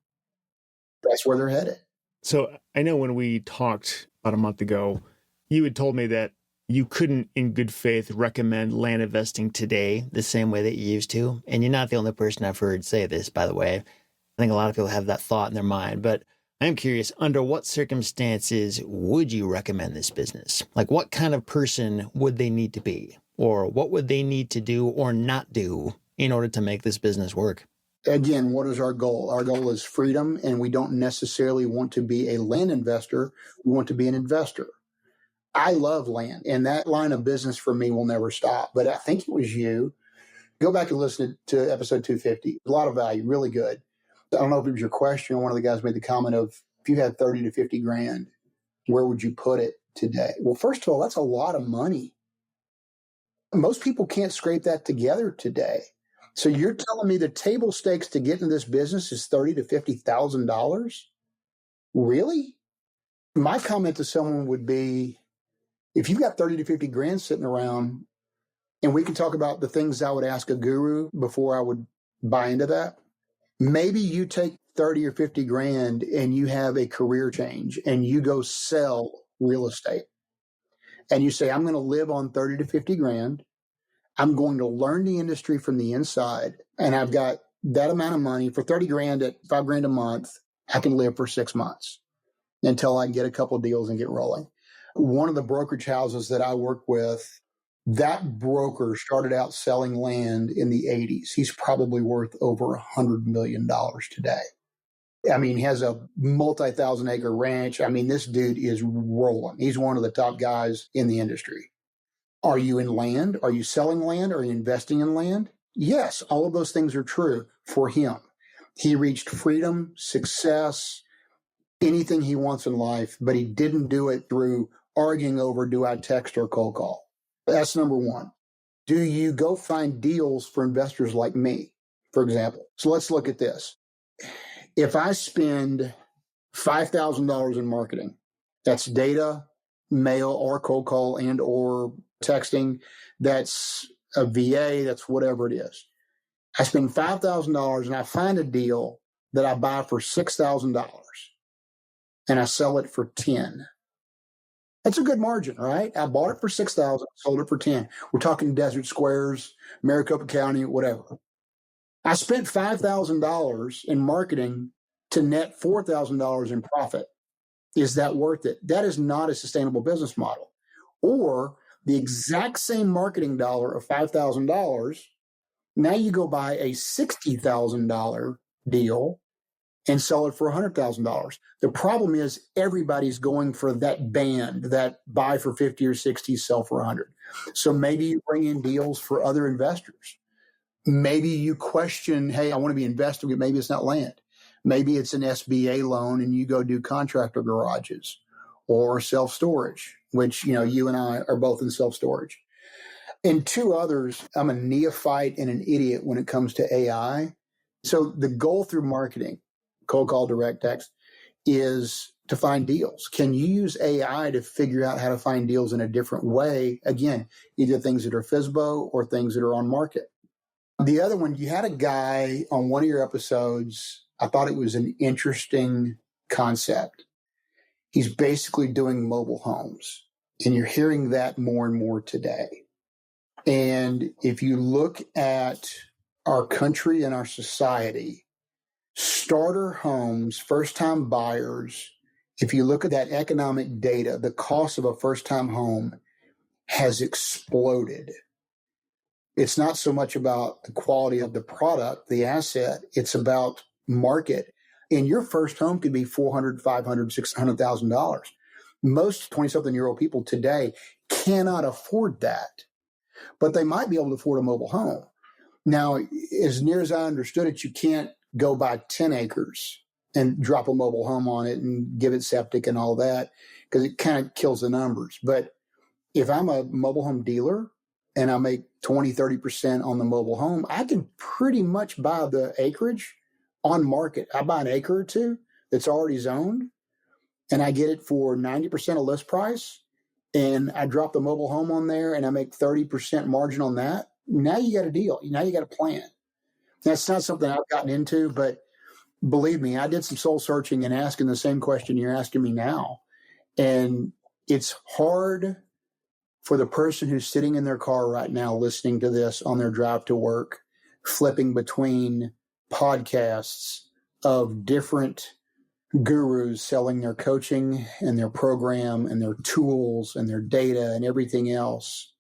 That's where they're headed. So I know when we talked about a month ago, you had told me that you couldn't in good faith recommend land investing today the same way that you used to. And you're not the only person I've heard say this, by the way. I think a lot of people have that thought in their mind, but I'm curious, under what circumstances would you recommend this business? Like, what kind of person would they need to be? Or what would they need to do or not do in order to make this business work? Again, what is our goal? Our goal is freedom, and we don't necessarily want to be a land investor. We want to be an investor. I love land, and that line of business for me will never stop. But I think it was you. Go back and listen to episode 250. A lot of value, really good. I don't know if it was your question or one of the guys made the comment of, if you had 30 to 50 grand, where would you put it today? Well, first of all, that's a lot of money. Most people can't scrape that together today. So you're telling me the table stakes to get into this business is $30,000 to $50,000? Really? My comment to someone would be, if you've got 30 to 50 grand sitting around, and we can talk about the things I would ask a guru before I would buy into that. Maybe you take 30 or 50 grand and you have a career change and you go sell real estate. And you say, I'm going to live on 30 to 50 grand. I'm going to learn the industry from the inside. And I've got that amount of money for 30 grand at 5 grand a month. I can live for 6 months until I get a couple of deals and get rolling. One of the brokerage houses that I work with, that broker started out selling land in the 80s. He's probably worth over $100 million today. I mean, he has a multi-thousand acre ranch. I mean, this dude is rolling. He's one of the top guys in the industry. Are you in land? Are you selling land? Are you investing in land? Yes, all of those things are true for him. He reached freedom, success, anything he wants in life, but he didn't do it through arguing over, do I text or cold call? That's number one. Do you go find deals for investors like me, for example? So let's look at this. If I spend $5,000 in marketing, that's data, mail, or cold call and or texting, that's a VA, that's whatever it is. I spend $5,000 and I find a deal that I buy for $6,000 and I sell it for 10. That's a good margin, right? I bought it for 6,000, sold it for 10. We're talking Desert Squares, Maricopa County, whatever. I spent $5,000 in marketing to net $4,000 in profit. Is that worth it? That is not a sustainable business model. Or the exact same marketing dollar of $5,000, now you go buy a $60,000 deal and sell it for $100,000. The problem is everybody's going for that band, that buy for 50 or 60, sell for 100. So maybe you bring in deals for other investors. Maybe you question, hey, I want to be invested. Maybe it's not land. Maybe it's an SBA loan and you go do contractor garages or self-storage, which, you and I are both in self-storage. And two others, I'm a neophyte and an idiot when it comes to AI. So the goal through marketing, cold call, direct text, is to find deals. Can you use AI to figure out how to find deals in a different way? Again, either things that are FSBO or things that are on market. The other one, you had a guy on one of your episodes, I thought it was an interesting concept. He's basically doing mobile homes, and you're hearing that more and more today. And if you look at our country and our society, starter homes, first-time buyers, if you look at that economic data, the cost of a first-time home has exploded. It's not so much about the quality of the product, the asset, it's about market. And your first home could be $400,000, $500,000, $600,000. Most 20-something-year-old people today cannot afford that, but they might be able to afford a mobile home. Now, as near as I understood it, you can't go buy 10 acres and drop a mobile home on it and give it septic and all that, because it kind of kills the numbers. But if I'm a mobile home dealer and I make 20, 30% on the mobile home, I can pretty much buy the acreage on market. I buy an acre or two that's already zoned and I get it for 90% of list price, and I drop the mobile home on there and I make 30% margin on that. Now you got a deal. Now you got a plan. That's not something I've gotten into, but believe me, I did some soul searching and asking the same question you're asking me now. And it's hard for the person who's sitting in their car right now listening to this on their drive to work, flipping between podcasts of different gurus selling their coaching and their program and their tools and their data and everything else,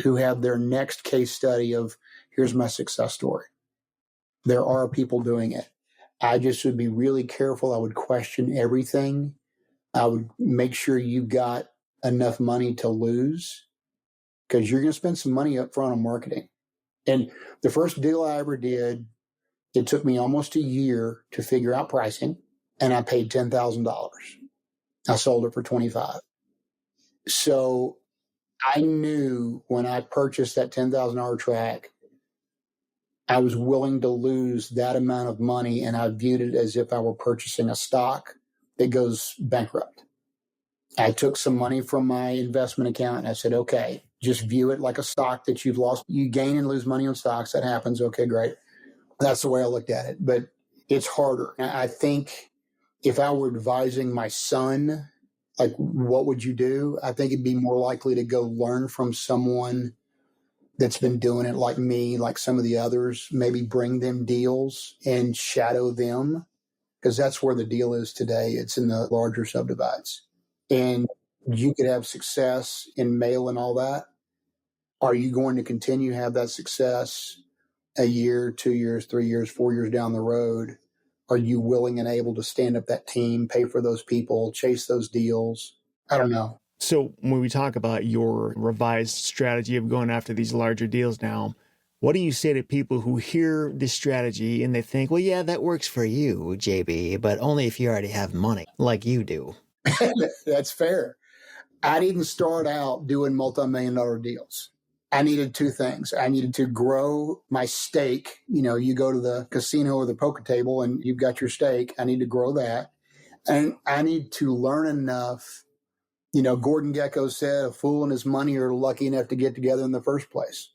who have their next case study of, here's my success story. There are people doing it. I just would be really careful. I would question everything. I would make sure you got enough money to lose, because you're going to spend some money up front on marketing. And the first deal I ever did, it took me almost a year to figure out pricing, and I paid $10,000. I sold it for $25,000. So I knew when I purchased that $10,000 track, I was willing to lose that amount of money, and I viewed it as if I were purchasing a stock that goes bankrupt. I took some money from my investment account and I said, okay, just view it like a stock that you've lost. You gain and lose money on stocks. That happens. Okay, great. That's the way I looked at it. But it's harder. I think if I were advising my son, like, what would you do? I think it'd be more likely to go learn from someone that's been doing it like me, like some of the others, maybe bring them deals and shadow them, because that's where the deal is today. It's in the larger subdivides. And you could have success in mail and all that. Are you going to continue to have that success a year, 2 years, 3 years, 4 years down the road? Are you willing and able to stand up that team, pay for those people, chase those deals? I don't know. So when we talk about your revised strategy of going after these larger deals now, what do you say to people who hear this strategy and they think, well, yeah, that works for you, JB, but only if you already have money like you do? That's fair. I didn't start out doing multi-million-dollar deals. I needed two things. I needed to grow my stake. You go to the casino or the poker table and you've got your stake. I need to grow that. And I need to learn enough. Gordon Gekko said, a fool and his money are lucky enough to get together in the first place.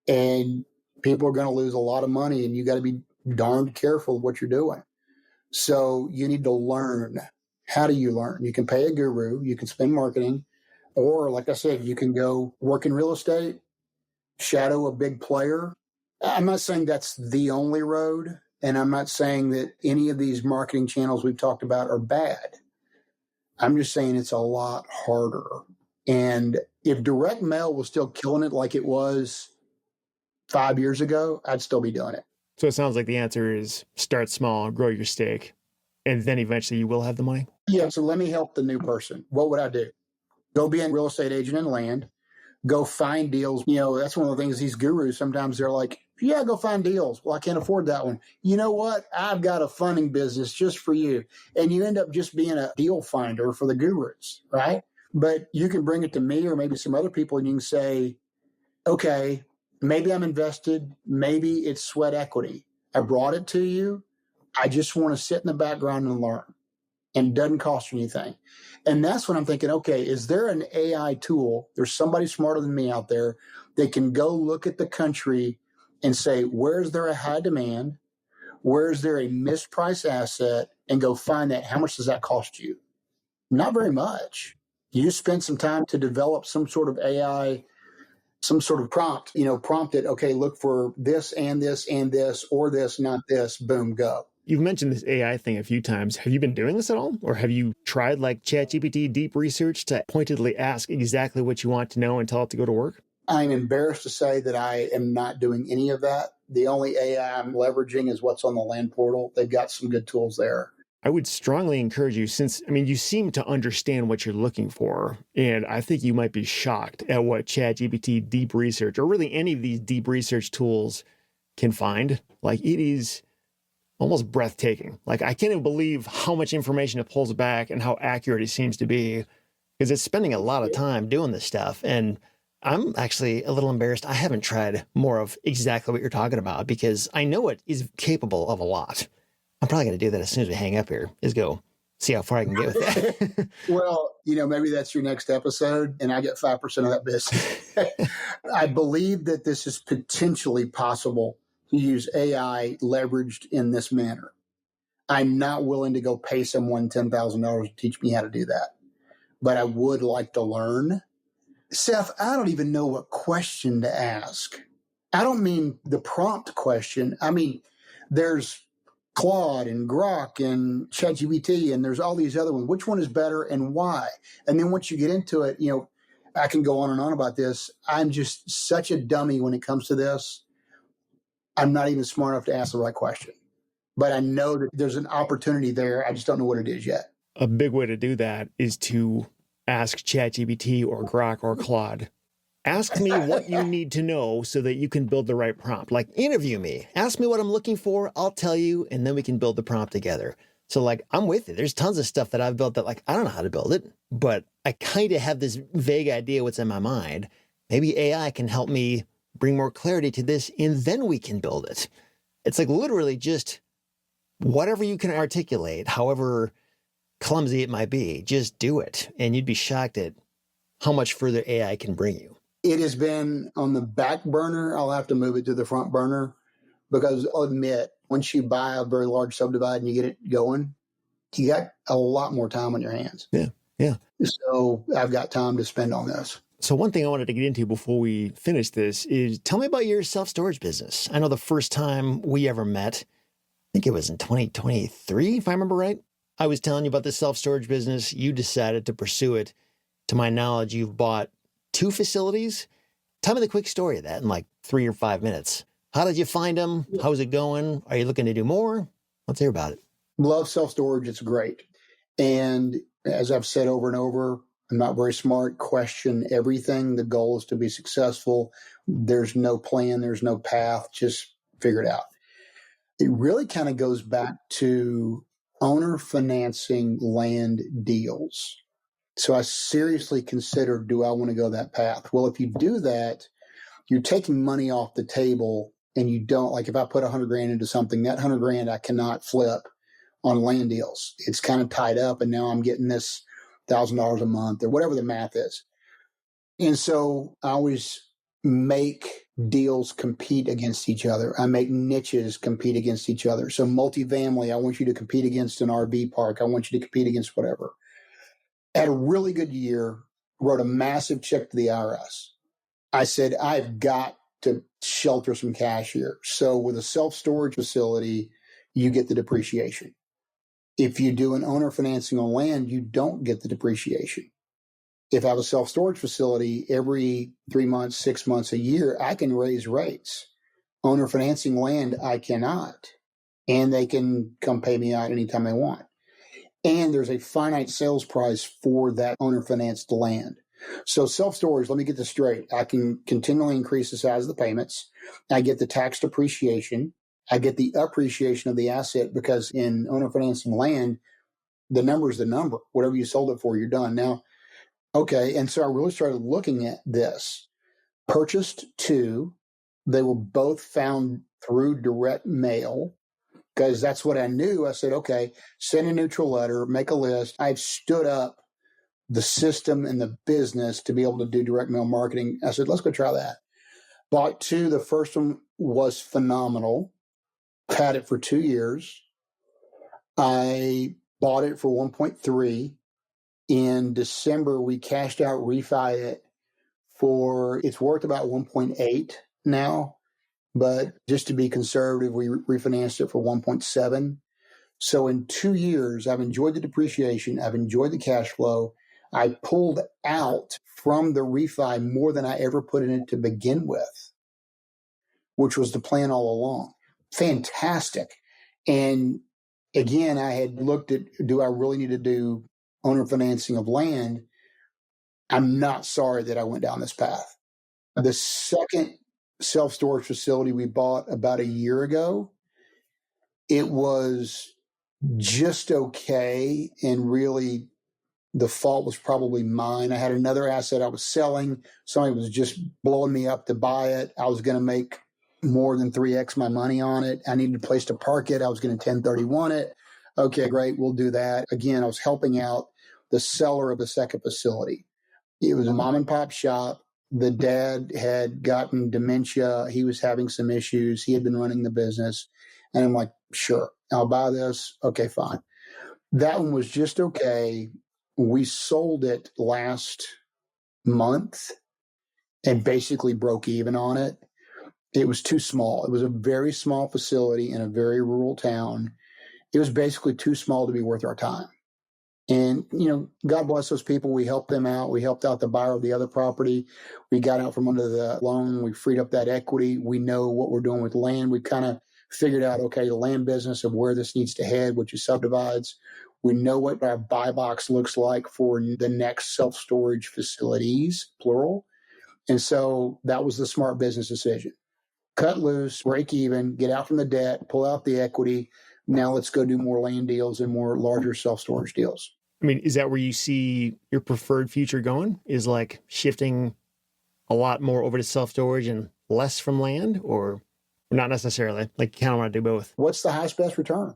And people are going to lose a lot of money, and you got to be darned careful of what you're doing. So you need to learn. How do you learn? You can pay a guru, you can spend marketing, or like I said, you can go work in real estate, shadow a big player. I'm not saying that's the only road, and I'm not saying that any of these marketing channels we've talked about are bad. I'm just saying it's a lot harder. And if direct mail was still killing it like it was 5 years ago, I'd still be doing it. So it sounds like the answer is start small, grow your stake, and then eventually you will have the money. Yeah. So let me help the new person. What would I do? Go be a real estate agent in land. Go find deals. That's one of the things these gurus, sometimes they're like, yeah, go find deals. Well, I can't afford that one. You know what? I've got a funding business just for you. And you end up just being a deal finder for the gurus, right? But you can bring it to me or maybe some other people and you can say, okay, maybe I'm invested. Maybe it's sweat equity. I brought it to you. I just want to sit in the background and learn. And it doesn't cost you anything. And that's when I'm thinking, okay, is there an AI tool? There's somebody smarter than me out there that can go look at the country and say, where's there a high demand? Where's there a mispriced asset? And go find that. How much does that cost you? Not very much. You spend some time to develop some sort of AI, some sort of prompt, prompt it, okay, look for this and this and this, or this, not this, boom, go. You've mentioned this AI thing a few times. Have you been doing this at all? Or have you tried like ChatGPT deep research to pointedly ask exactly what you want to know and tell it to go to work? I'm embarrassed to say that I am not doing any of that. The only AI I'm leveraging is what's on the land portal. They've got some good tools there. I would strongly encourage you, since, you seem to understand what you're looking for. And I think you might be shocked at what ChatGPT deep research, or really any of these deep research tools, can find. Like, it is almost breathtaking. Like, I can't even believe how much information it pulls back and how accurate it seems to be, because it's spending a lot of time doing this stuff. And I'm actually a little embarrassed. I haven't tried more of exactly what you're talking about, because I know it is capable of a lot. I'm probably going to do that as soon as we hang up here, is go see how far I can get with that. Well, maybe that's your next episode and I get 5% of that business. I believe that this is potentially possible to use AI leveraged in this manner. I'm not willing to go pay someone $10,000 to teach me how to do that, but I would like to learn. Seth, I don't even know what question to ask. I don't mean the prompt question. I mean, there's Claude and Grok and ChatGPT, and there's all these other ones. Which one is better and why? And then once you get into it, I can go on and on about this. I'm just such a dummy when it comes to this. I'm not even smart enough to ask the right question. But I know that there's an opportunity there. I just don't know what it is yet. A big way to do that is to ask ChatGPT or Grok or Claude, ask me what you need to know so that you can build the right prompt. Like, interview me, ask me what I'm looking for, I'll tell you, and then we can build the prompt together. So like, I'm with you. There's tons of stuff that I've built that like, I don't know how to build it, but I kind of have this vague idea what's in my mind. Maybe AI can help me bring more clarity to this, and then we can build it. It's like literally just whatever you can articulate, however clumsy it might be, just do it. And you'd be shocked at how much further AI can bring you. It has been on the back burner. I'll have to move it to the front burner, because I'll admit, once you buy a very large subdivide and you get it going, you got a lot more time on your hands. Yeah. So I've got time to spend on this. So one thing I wanted to get into before we finish this is tell me about your self-storage business. I know the first time we ever met, I think it was in 2023, if I remember right. I was telling you about the self-storage business. You decided to pursue it. To my knowledge, you've bought 2 facilities. Tell me the quick story of that in like 3 or 5 minutes. How did you find them? How's it going? Are you looking to do more? Let's hear about it. Love self-storage. It's great. And as I've said over and over, I'm not very smart. Question everything. The goal is to be successful. There's no plan. There's no path. Just figure it out. It really kind of goes back to owner financing land deals. So I seriously considered, do I want to go that path? Well, if you do that, you're taking money off the table, and you don't, like if I put $100,000 into something, that $100,000 I cannot flip on land deals. It's kind of tied up, and now I'm getting this $1,000 a month or whatever the math is. And so I always make deals compete against each other. I make niches compete against each other. So multifamily, I want you to compete against an RV park. I want you to compete against whatever. Had a really good year, wrote a massive check to the IRS. I said, I've got to shelter some cash here. So with a self-storage facility, you get the depreciation. If you do an owner financing on land, you don't get the depreciation. If I have a self-storage facility, every 3 months, 6 months, a year, I can raise rates. Owner financing land, I cannot. And they can come pay me out anytime they want. And there's a finite sales price for that owner financed land. So self-storage, let me get this straight. I can continually increase the size of the payments. I get the tax depreciation. I get the appreciation of the asset, because in owner financing land, the number is the number. Whatever you sold it for, you're done. Now, okay, and so I really started looking at this. Purchased two. They were both found through direct mail, because that's what I knew. I said, okay, send a neutral letter, make a list. I've stood up the system and the business to be able to do direct mail marketing. I said, let's go try that. Bought two. The first one was phenomenal. Had it for 2 years. I bought it for 1.3. In December, we cashed out, refi it for, it's worth about 1.8 now, but just to be conservative, we refinanced it for 1.7. So in 2 years, I've enjoyed the depreciation. I've enjoyed the cash flow. I pulled out from the refi more than I ever put in it to begin with, which was the plan all along. Fantastic. And again, I had looked at, do I really need to do owner financing of land? I'm not sorry that I went down this path. The second self-storage facility we bought about a year ago, it was just okay. And really, the fault was probably mine. I had another asset I was selling. Somebody was just blowing me up to buy it. I was going to make more than 3x my money on it. I needed a place to park it. I was going to 1031 it. Okay, great. We'll do that. Again, I was helping out the seller of the second facility. It was a mom and pop shop. The dad had gotten dementia. He was having some issues. He had been running the business. And I'm like, sure, I'll buy this. Okay, fine. That one was just okay. We sold it last month and basically broke even on it. It was too small. It was a very small facility in a very rural town. It was basically too small to be worth our time. And, God bless those people. We helped them out. We helped out the buyer of the other property. We got out from under the loan. We freed up that equity. We know what we're doing with land. We kind of figured out, okay, the land business of where this needs to head, which is subdivides. We know what our buy box looks like for the next self-storage facilities, plural. And so that was the smart business decision. Cut loose, break even, get out from the debt, pull out the equity. Now let's go do more land deals and more larger self-storage deals. I mean, is that where you see your preferred future going? Is like shifting a lot more over to self-storage and less from land, or not necessarily? Like you kind of want to do both. What's the highest best return?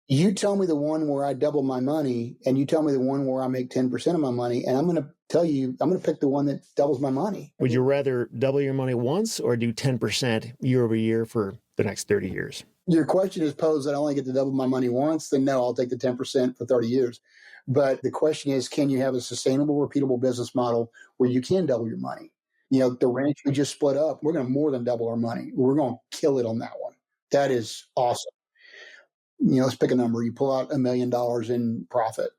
You tell me the one where I double my money, and you tell me the one where I make 10% of my money, and I'm going to tell you, I'm going to pick the one that doubles my money. Would you rather double your money once or do 10% year over year for the next 30 years? Your question is posed that I only get to double my money once, then no, I'll take the 10% for 30 years. But the question is, can you have a sustainable, repeatable business model where you can double your money? The ranch we just split up, we're going to more than double our money. We're going to kill it on that one. That is awesome. Let's pick a number. You pull out $1 million in profit.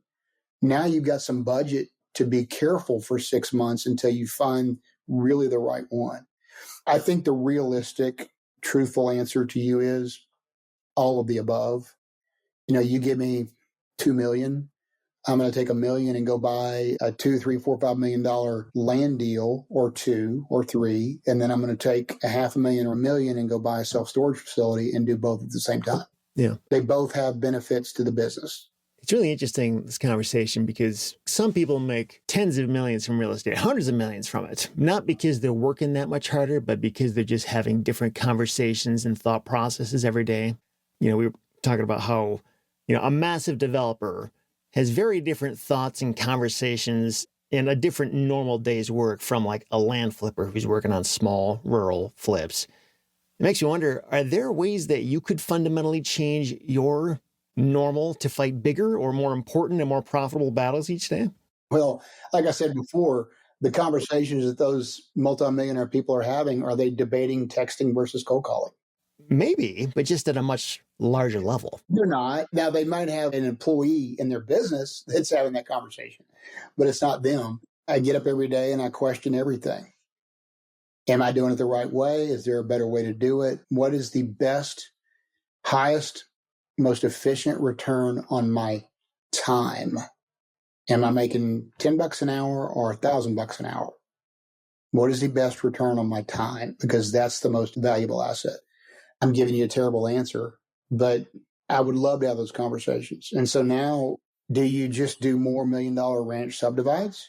Now you've got some budget to be careful for 6 months until you find really the right one. I think the realistic, truthful answer to you is all of the above. You give me $2 million. I'm going to take $1 million and go buy a $2, $3, $4, $5 million land deal, or 2 or 3. And then I'm going to take $500,000 or $1 million and go buy a self-storage facility and do both at the same time. Yeah. They both have benefits to the business. It's really interesting, this conversation, because some people make tens of millions from real estate, hundreds of millions from it, not because they're working that much harder, but because they're just having different conversations and thought processes every day. We were talking about how, a massive developer has very different thoughts and conversations in a different normal day's work from like a land flipper who's working on small rural flips. It makes you wonder, are there ways that you could fundamentally change your normal to fight bigger or more important and more profitable battles each day? Well, like I said before, the conversations that those multimillionaire people are having, are they debating texting versus cold calling? Maybe, but just at a much larger level. They're not. Now, they might have an employee in their business that's having that conversation, but it's not them. I get up every day and I question everything. Am I doing it the right way? Is there a better way to do it? What is the best, highest, most efficient return on my time? Am I making $10 an hour or $1,000 an hour? What is the best return on my time? Because that's the most valuable asset. I'm giving you a terrible answer, but I would love to have those conversations. And so now, do you just do more $1 million ranch subdivides?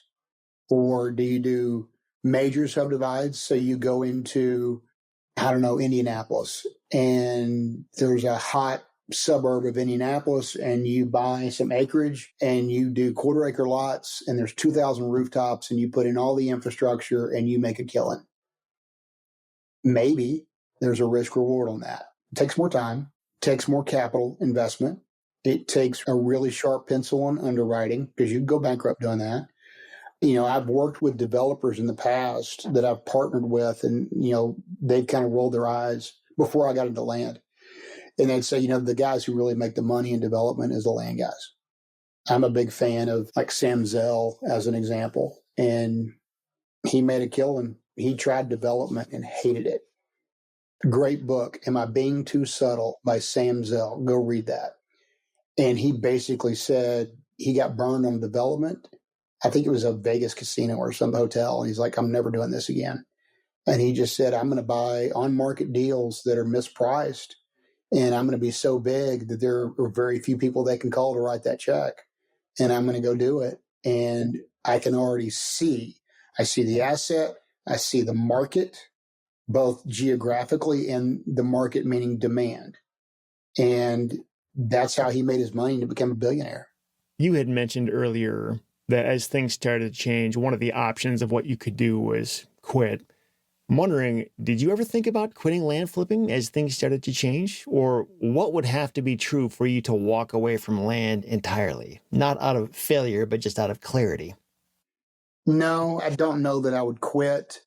Or do you do major subdivides? So you go into, I don't know, Indianapolis, and there's a hot suburb of Indianapolis, and you buy some acreage and you do quarter-acre lots, and there's 2,000 rooftops, and you put in all the infrastructure and you make a killing. Maybe there's a risk reward on that. It takes more time, takes more capital investment. It takes a really sharp pencil on underwriting, because you can go bankrupt doing that. I've worked with developers in the past that I've partnered with, and, they've kind of rolled their eyes before I got into land. And they'd say, the guys who really make the money in development is the land guys. I'm a big fan of, like, Sam Zell as an example. And he made a killing. He tried development and hated it. Great book, Am I Being Too Subtle, by Sam Zell. Go read that. And he basically said he got burned on development. I think it was a Vegas casino or some hotel. And he's like, I'm never doing this again. And he just said, I'm going to buy on-market deals that are mispriced. And I'm going to be so big that there are very few people they can call to write that check. And I'm going to go do it. And I can already I see the asset. I see the market, both geographically and the market meaning demand. And that's how he made his money to become a billionaire. You had mentioned earlier that as things started to change, one of the options of what you could do was quit. I'm wondering, did you ever think about quitting land flipping as things started to change? Or what would have to be true for you to walk away from land entirely? Not out of failure, but just out of clarity. No, I don't know that I would quit.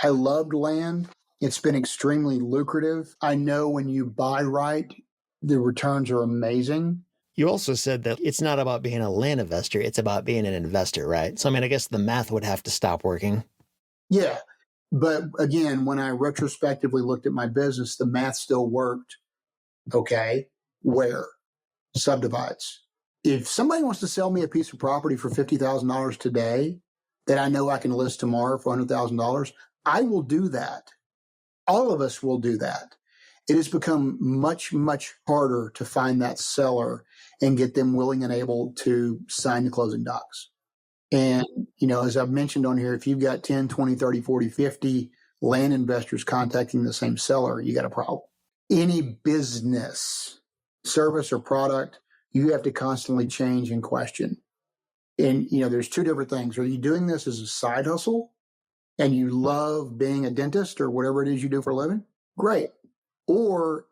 I loved land. It's been extremely lucrative. I know when you buy right, the returns are amazing. You also said that it's not about being a land investor, it's about being an investor, right? So, I guess the math would have to stop working. Yeah. But again, when I retrospectively looked at my business, the math still worked. Okay. Where? Subdivides. If somebody wants to sell me a piece of property for $50,000 today that I know I can list tomorrow for $100,000, I will do that. All of us will do that. It has become much, much harder to find that seller and get them willing and able to sign the closing docs. And, as I've mentioned on here, if you've got 10, 20, 30, 40, 50 land investors contacting the same seller, you got a problem. Any business, service or product, you have to constantly change and question. And, there's two different things. Are you doing this as a side hustle and you love being a dentist or whatever it is you do for a living? Great. Or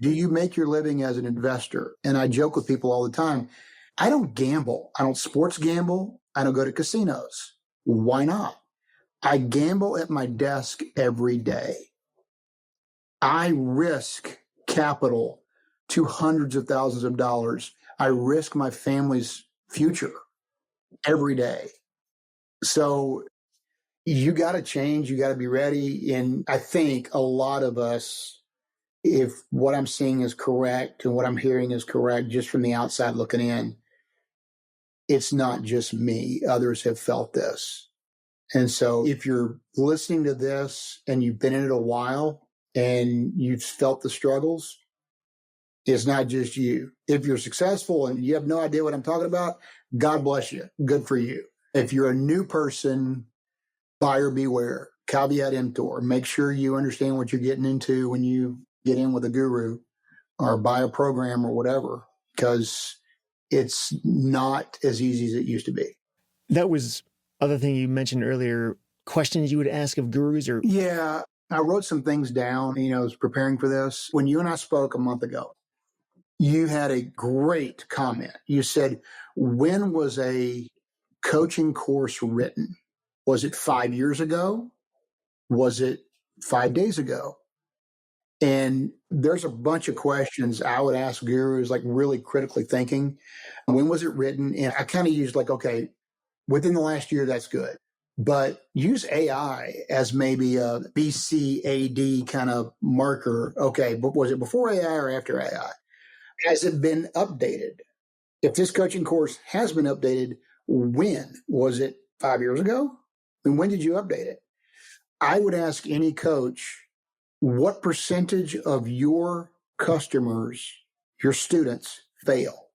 do you make your living as an investor? And I joke with people all the time, I don't gamble. I don't sports gamble. I don't go to casinos. Why not? I gamble at my desk every day. I risk capital to hundreds of thousands of dollars. I risk my family's future every day. So you got to change. You got to be ready. And I think a lot of us, if what I'm seeing is correct and what I'm hearing is correct, just from the outside looking in, it's not just me. Others have felt this. And so if you're listening to this and you've been in it a while and you've felt the struggles, it's not just you. If you're successful and you have no idea what I'm talking about, God bless you. Good for you. If you're a new person, buyer beware, caveat emptor. Make sure you understand what you're getting into when you get in with a guru or buy a program or whatever, because it's not as easy as it used to be. That was other thing you mentioned earlier, questions you would ask of gurus or... Yeah, I wrote some things down, I was preparing for this. When you and I spoke a month ago, you had a great comment. You said, when was a coaching course written? Was it 5 years ago? Was it 5 days ago? And there's a bunch of questions I would ask gurus, like really critically thinking. When was it written? And I kind of use like, okay, within the last year, that's good. But use AI as maybe a BCAD kind of marker. Okay, but was it before AI or after AI? Has it been updated? If this coaching course has been updated, when? Was it 5 years ago? And when did you update it? I would ask any coach, what percentage of your customers, your students, fail?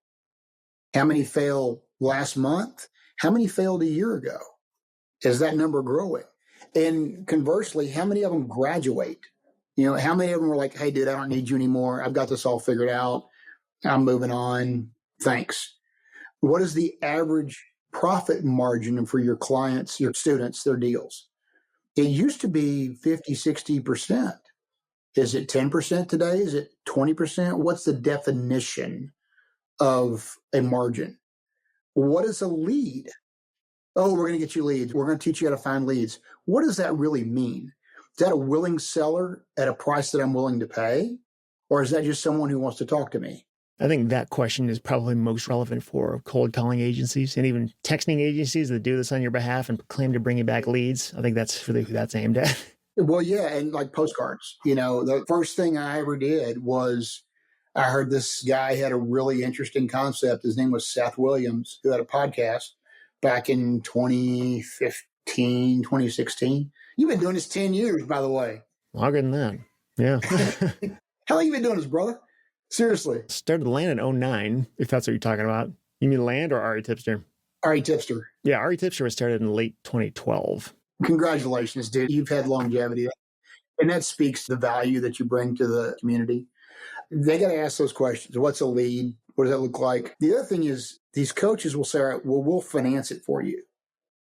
How many fail last month? How many failed a year ago? Is that number growing? And conversely, how many of them graduate? How many of them were like, hey, dude, I don't need you anymore. I've got this all figured out. I'm moving on. Thanks. What is the average profit margin for your clients, your students, their deals? It used to be 50, 60%. Is it 10% today? Is it 20%? What's the definition of a margin? What is a lead? Oh, we're going to get you leads. We're going to teach you how to find leads. What does that really mean? Is that a willing seller at a price that I'm willing to pay? Or is that just someone who wants to talk to me? I think that question is probably most relevant for cold calling agencies and even texting agencies that do this on your behalf and claim to bring you back leads. I think that's really who that's aimed at. Well, yeah, and like postcards. The first thing I ever did was I heard this guy had a really interesting concept. His name was Seth Williams, who had a podcast back in 2015, 2016. You've been doing this 10 years, by the way. Longer than that. Yeah. How long you been doing this, brother? Seriously. Started Land in 2009, if that's what you're talking about. You mean Land or REtipster? REtipster. Yeah, REtipster was started in late 2012. Congratulations, dude. You've had longevity. And that speaks to the value that you bring to the community. They got to ask those questions. What's a lead? What does that look like? The other thing is these coaches will say, all right, well, we'll finance it for you.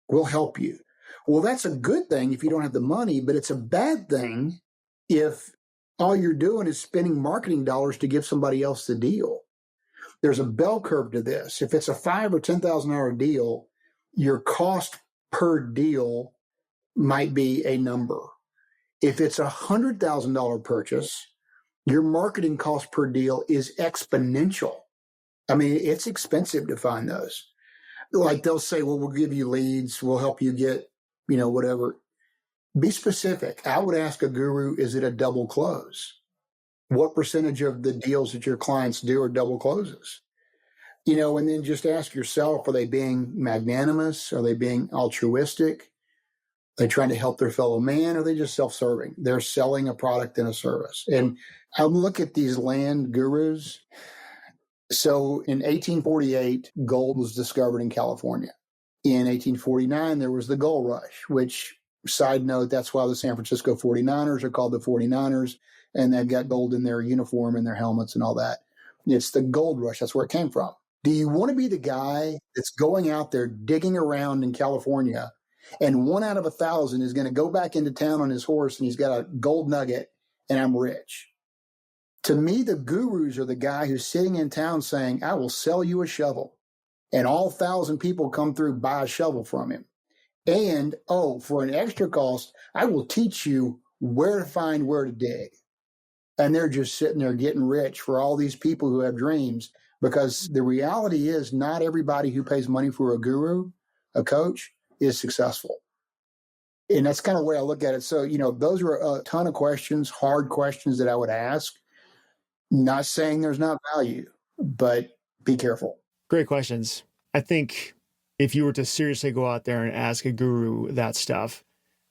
We'll help you. Well, that's a good thing if you don't have the money, but it's a bad thing if all you're doing is spending marketing dollars to give somebody else the deal. There's a bell curve to this. If it's a $5,000 or $10,000 deal, your cost per deal might be a number. If it's a $100,000 purchase, your marketing cost per deal is exponential. I mean, it's expensive to find those. Like they'll say, well, we'll give you leads. We'll help you get, whatever. Be specific. I would ask a guru, is it a double close? What percentage of the deals that your clients do are double closes? And then just ask yourself, are they being magnanimous? Are they being altruistic? Are they trying to help their fellow man? Or are they just self-serving? They're selling a product and a service. And I look at these land gurus. So in 1848, gold was discovered in California. In 1849, there was the gold rush, which, side note, that's why the San Francisco 49ers are called the 49ers, and they've got gold in their uniform and their helmets and all that. It's the gold rush. That's where it came from. Do you want to be the guy that's going out there digging around in California, and 1 out of 1,000 is going to go back into town on his horse and he's got a gold nugget and I'm rich? To me, the gurus are the guy who's sitting in town saying, I will sell you a shovel. And all 1,000 people come through, buy a shovel from him. And, for an extra cost, I will teach you where to find where to dig. And they're just sitting there getting rich for all these people who have dreams, because the reality is not everybody who pays money for a guru, a coach, is successful. And that's kind of the way I look at it. So, those are a ton of questions, hard questions that I would ask. Not saying there's not value, but be careful. Great questions. I think if you were to seriously go out there and ask a guru that stuff,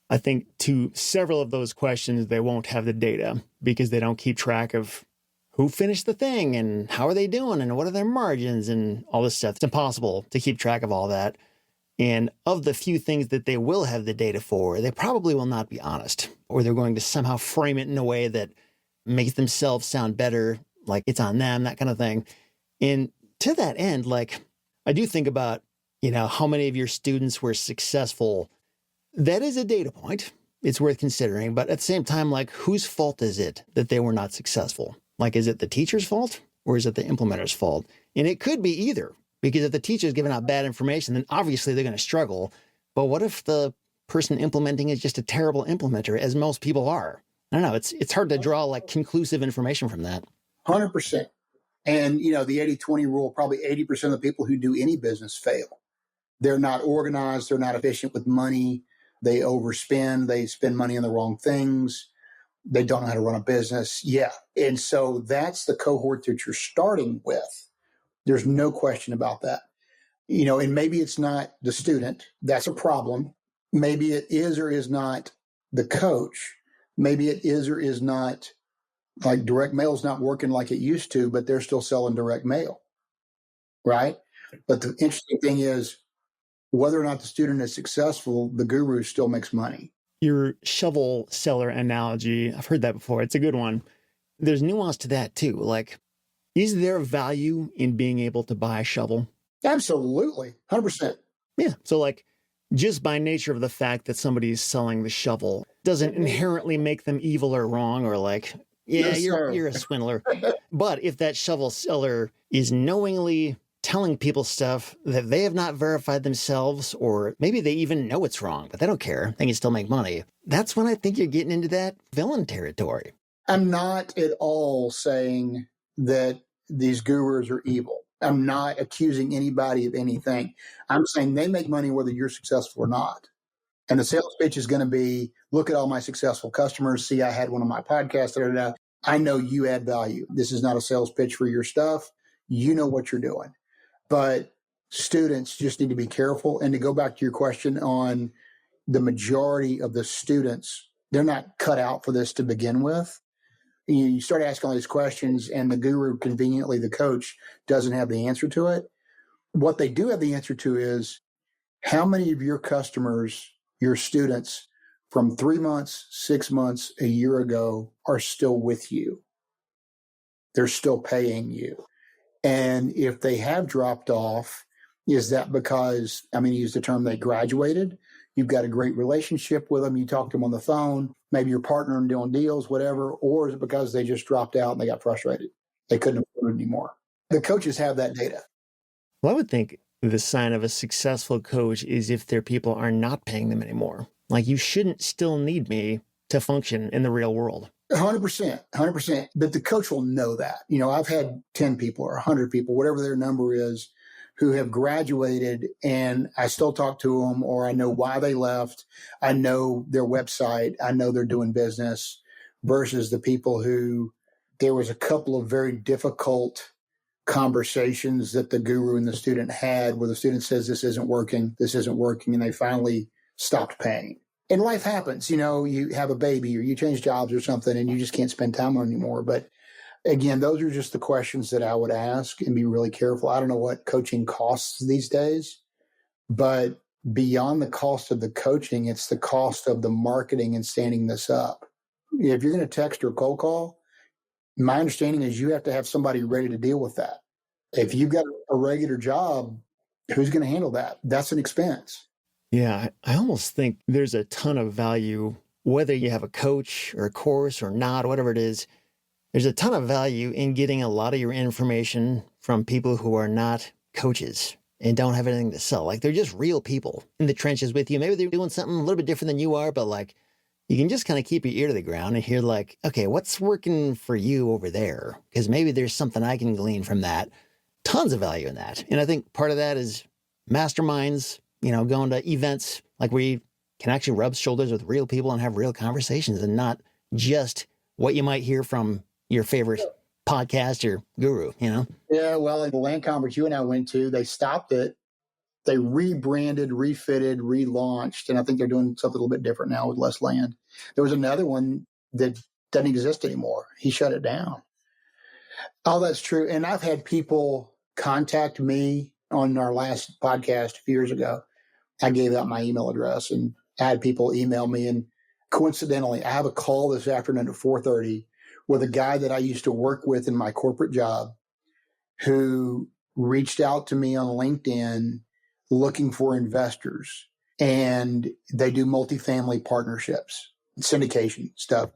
I think to several of those questions, they won't have the data because they don't keep track of who finished the thing and how are they doing and what are their margins and all this stuff. It's impossible to keep track of all that. And of the few things that they will have the data for, they probably will not be honest, or they're going to somehow frame it in a way that makes themselves sound better, like it's on them, that kind of thing. And to that end, I do think about, how many of your students were successful. That is a data point. It's worth considering. But at the same time, whose fault is it that they were not successful? Is it the teacher's fault or is it the implementer's fault? And it could be either, because if the teacher's giving out bad information, then obviously they're going to struggle. But what if the person implementing is just a terrible implementer, as most people are. I don't know. It's hard to draw like conclusive information from that. 100%. And, the 80-20 rule, probably 80% of the people who do any business fail. They're not organized. They're not efficient with money. They overspend. They spend money on the wrong things. They don't know how to run a business. Yeah. And so that's the cohort that you're starting with. There's no question about that. And maybe it's not the student. That's a problem. Maybe it is or is not the coach. Maybe it is or is not, like, direct mail is not working like it used to, but they're still selling direct mail, right? But the interesting thing is, whether or not the student is successful, the guru still makes money. Your shovel seller analogy, I've heard that before. It's a good one. There's nuance to that too. Like, is there value in being able to buy a shovel? Absolutely. 100%. Yeah. So like, just by nature of the fact that somebody is selling the shovel doesn't inherently make them evil or wrong, or like, yeah, Yes, you're a swindler. But if that shovel seller is knowingly telling people stuff that they have not verified themselves, or maybe they even know it's wrong, but they don't care, they can still make money, that's when I think you're getting into that villain territory. I'm not at all saying that these gurus are evil. I'm not accusing anybody of anything. I'm saying they make money whether you're successful or not. And the sales pitch is going to be, look at all my successful customers. See, I had one on my podcast. I know you add value. This is not a sales pitch for your stuff. You know what you're doing. But students just need to be careful. And to go back to your question on the majority of the students, they're not cut out for this to begin with. You start asking all these questions, and the guru, conveniently the coach, doesn't have the answer to it. What they do have the answer to is, how many of your customers, your students from 3 months, 6 months, a year ago are still with you? They're still paying you. And if they have dropped off, is that because, use the term, they graduated? You've got a great relationship with them. You talk to them on the phone. Maybe you're partnering doing deals, whatever. Or is it because they just dropped out and they got frustrated? They couldn't afford it anymore. The coaches have that data. Well, I would think the sign of a successful coach is if their people are not paying them anymore. Like, you shouldn't still need me to function in the real world. 100%, 100%. But the coach will know that. I've had 10 people or 100 people, whatever their number is, who have graduated, and I still talk to them, or I know why they left. I know their website. I know they're doing business, versus the people who there was a couple of very difficult conversations that the guru and the student had, where the student says, this isn't working, and they finally stopped paying. And life happens. You have a baby, or you change jobs or something, and you just can't spend time on it anymore. But again, those are just the questions that I would ask, and be really careful. I don't know what coaching costs these days, but beyond the cost of the coaching, it's the cost of the marketing and standing this up. If you're going to text or cold call, my understanding is you have to have somebody ready to deal with that. If you've got a regular job, who's going to handle that? That's an expense. Yeah, I almost think there's a ton of value, whether you have a coach or a course or not, whatever it is. There's a ton of value in getting a lot of your information from people who are not coaches and don't have anything to sell. Like, they're just real people in the trenches with you. Maybe they're doing something a little bit different than you are, but like, you can just kind of keep your ear to the ground and hear like, okay, what's working for you over there? Because maybe there's something I can glean from that. Tons of value in that. And I think part of that is masterminds, going to events like where you can actually rub shoulders with real people and have real conversations, and not just what you might hear from your favorite podcast or guru, Yeah, well, at the land conference you and I went to, they stopped it. They rebranded, refitted, relaunched, and I think they're doing something a little bit different now with less land. There was another one that doesn't exist anymore. He shut it down. All that's true. And I've had people contact me on our last podcast a few years ago. I gave out my email address, and I had people email me. And coincidentally, I have a call this afternoon at 4:30 with a guy that I used to work with in my corporate job, who reached out to me on LinkedIn looking for investors. And they do multifamily partnerships, syndication stuff.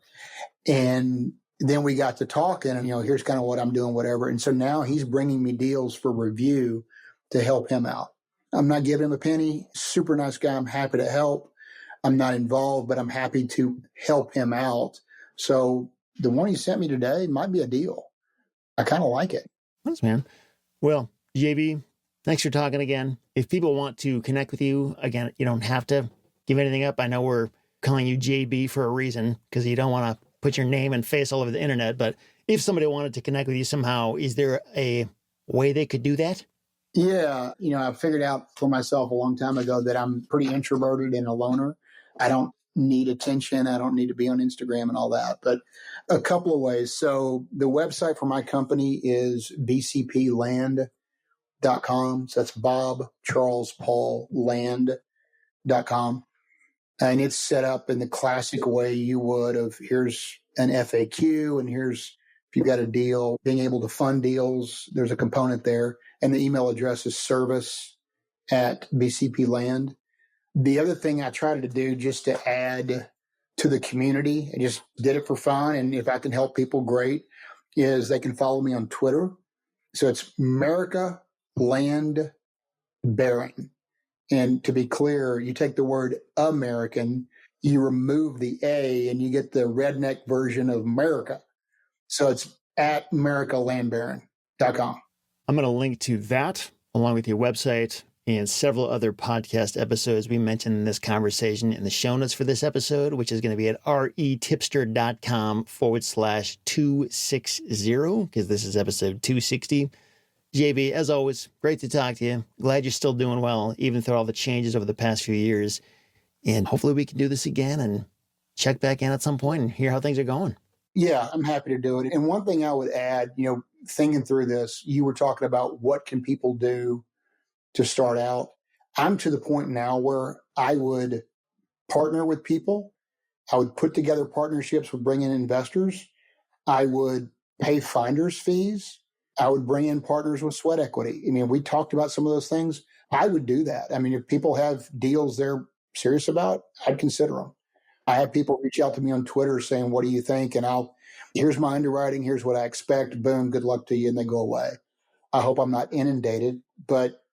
And then we got to talking, and, here's kind of what I'm doing, whatever. And so now he's bringing me deals for review to help him out. I'm not giving him a penny. Super nice guy. I'm happy to help. I'm not involved, but I'm happy to help him out. So the one he sent me today might be a deal. I kind of like it. Thanks, man. Well, JB, thanks for talking again. If people want to connect with you, again, you don't have to give anything up. I know we're calling you JB for a reason because you don't want to put your name and face all over the internet. But if somebody wanted to connect with you somehow, is there a way they could do that? Yeah. I figured out for myself a long time ago that I'm pretty introverted and a loner. I don't need attention. I don't need to be on Instagram and all that. But a couple of ways. So the website for my company is bcpland.com. So that's Bob Charles Paul Land.com. And it's set up in the classic way you would of here's an FAQ and here's if you've got a deal, being able to fund deals, there's a component there. And the email address is service@bcpland. The other thing I tried to do just to add to the community, I just did it for fun. And if I can help people, great, is they can follow me on Twitter. So it's America Land Bearing. And to be clear, you take the word American, you remove the A and you get the redneck version of America. So it's at AmericaLandBaron.com. I'm going to link to that along with your website and several other podcast episodes we mentioned in this conversation in the show notes for this episode, which is going to be at REtipster.com/260, because this is episode 260. JB, as always, great to talk to you. Glad you're still doing well, even through all the changes over the past few years. And hopefully we can do this again and check back in at some point and hear how things are going. Yeah, I'm happy to do it. And one thing I would add, thinking through this, you were talking about what can people do to start out. I'm to the point now where I would partner with people. I would put together partnerships with bring in investors. I would pay finder's fees. I would bring in partners with sweat equity. We talked about some of those things. I would do that. If people have deals they're serious about, I'd consider them. I have people reach out to me on Twitter saying, what do you think? And here's my underwriting. Here's what I expect. Boom, good luck to you. And they go away. I hope I'm not inundated, but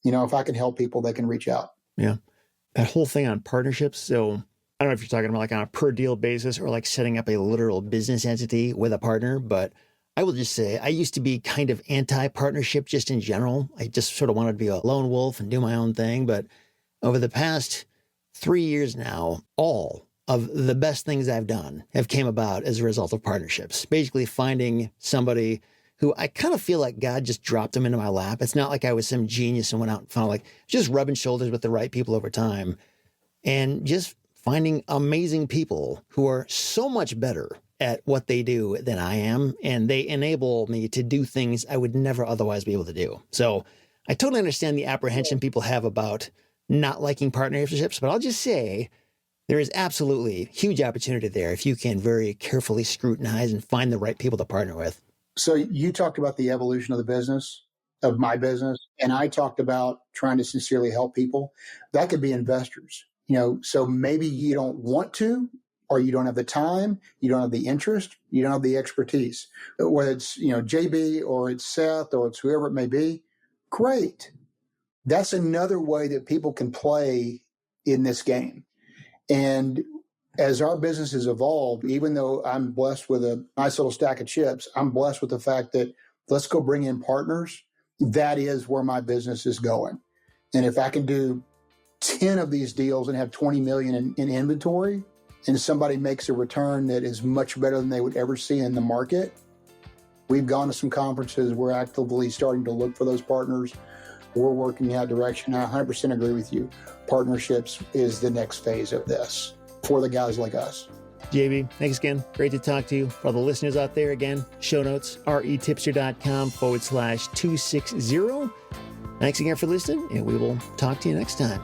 if I can help people, they can reach out. Yeah. That whole thing on partnerships. So I don't know if you're talking about like on a per deal basis or like setting up a literal business entity with a partner, but I will just say I used to be kind of anti-partnership just in general. I just sort of wanted to be a lone wolf and do my own thing. But over the past 3 years now, all of the best things I've done have came about as a result of partnerships. Basically finding somebody who I kind of feel like God just dropped them into my lap. It's not like I was some genius and went out and found like just rubbing shoulders with the right people over time and just finding amazing people who are so much better at what they do than I am. And they enable me to do things I would never otherwise be able to do. So I totally understand the apprehension people have about not liking partnerships, but I'll just say there is absolutely huge opportunity there if you can very carefully scrutinize and find the right people to partner with. So you talked about the evolution of the business, of my business, and I talked about trying to sincerely help people. That could be investors, so maybe you don't want to, or you don't have the time, you don't have the interest, you don't have the expertise. Whether it's, JB or it's Seth or it's whoever it may be, great. That's another way that people can play in this game. And as our business has evolved, even though I'm blessed with a nice little stack of chips, I'm blessed with the fact that let's go bring in partners. That is where my business is going. And if I can do 10 of these deals and have 20 million in inventory, and somebody makes a return that is much better than they would ever see in the market, we've gone to some conferences. We're actively starting to look for those partners. We're working in that direction. I 100% agree with you. Partnerships is the next phase of this for the guys like us. JB, thanks again. Great to talk to you. For all the listeners out there, again, show notes, REtipster.com/260. Thanks again for listening, and we will talk to you next time.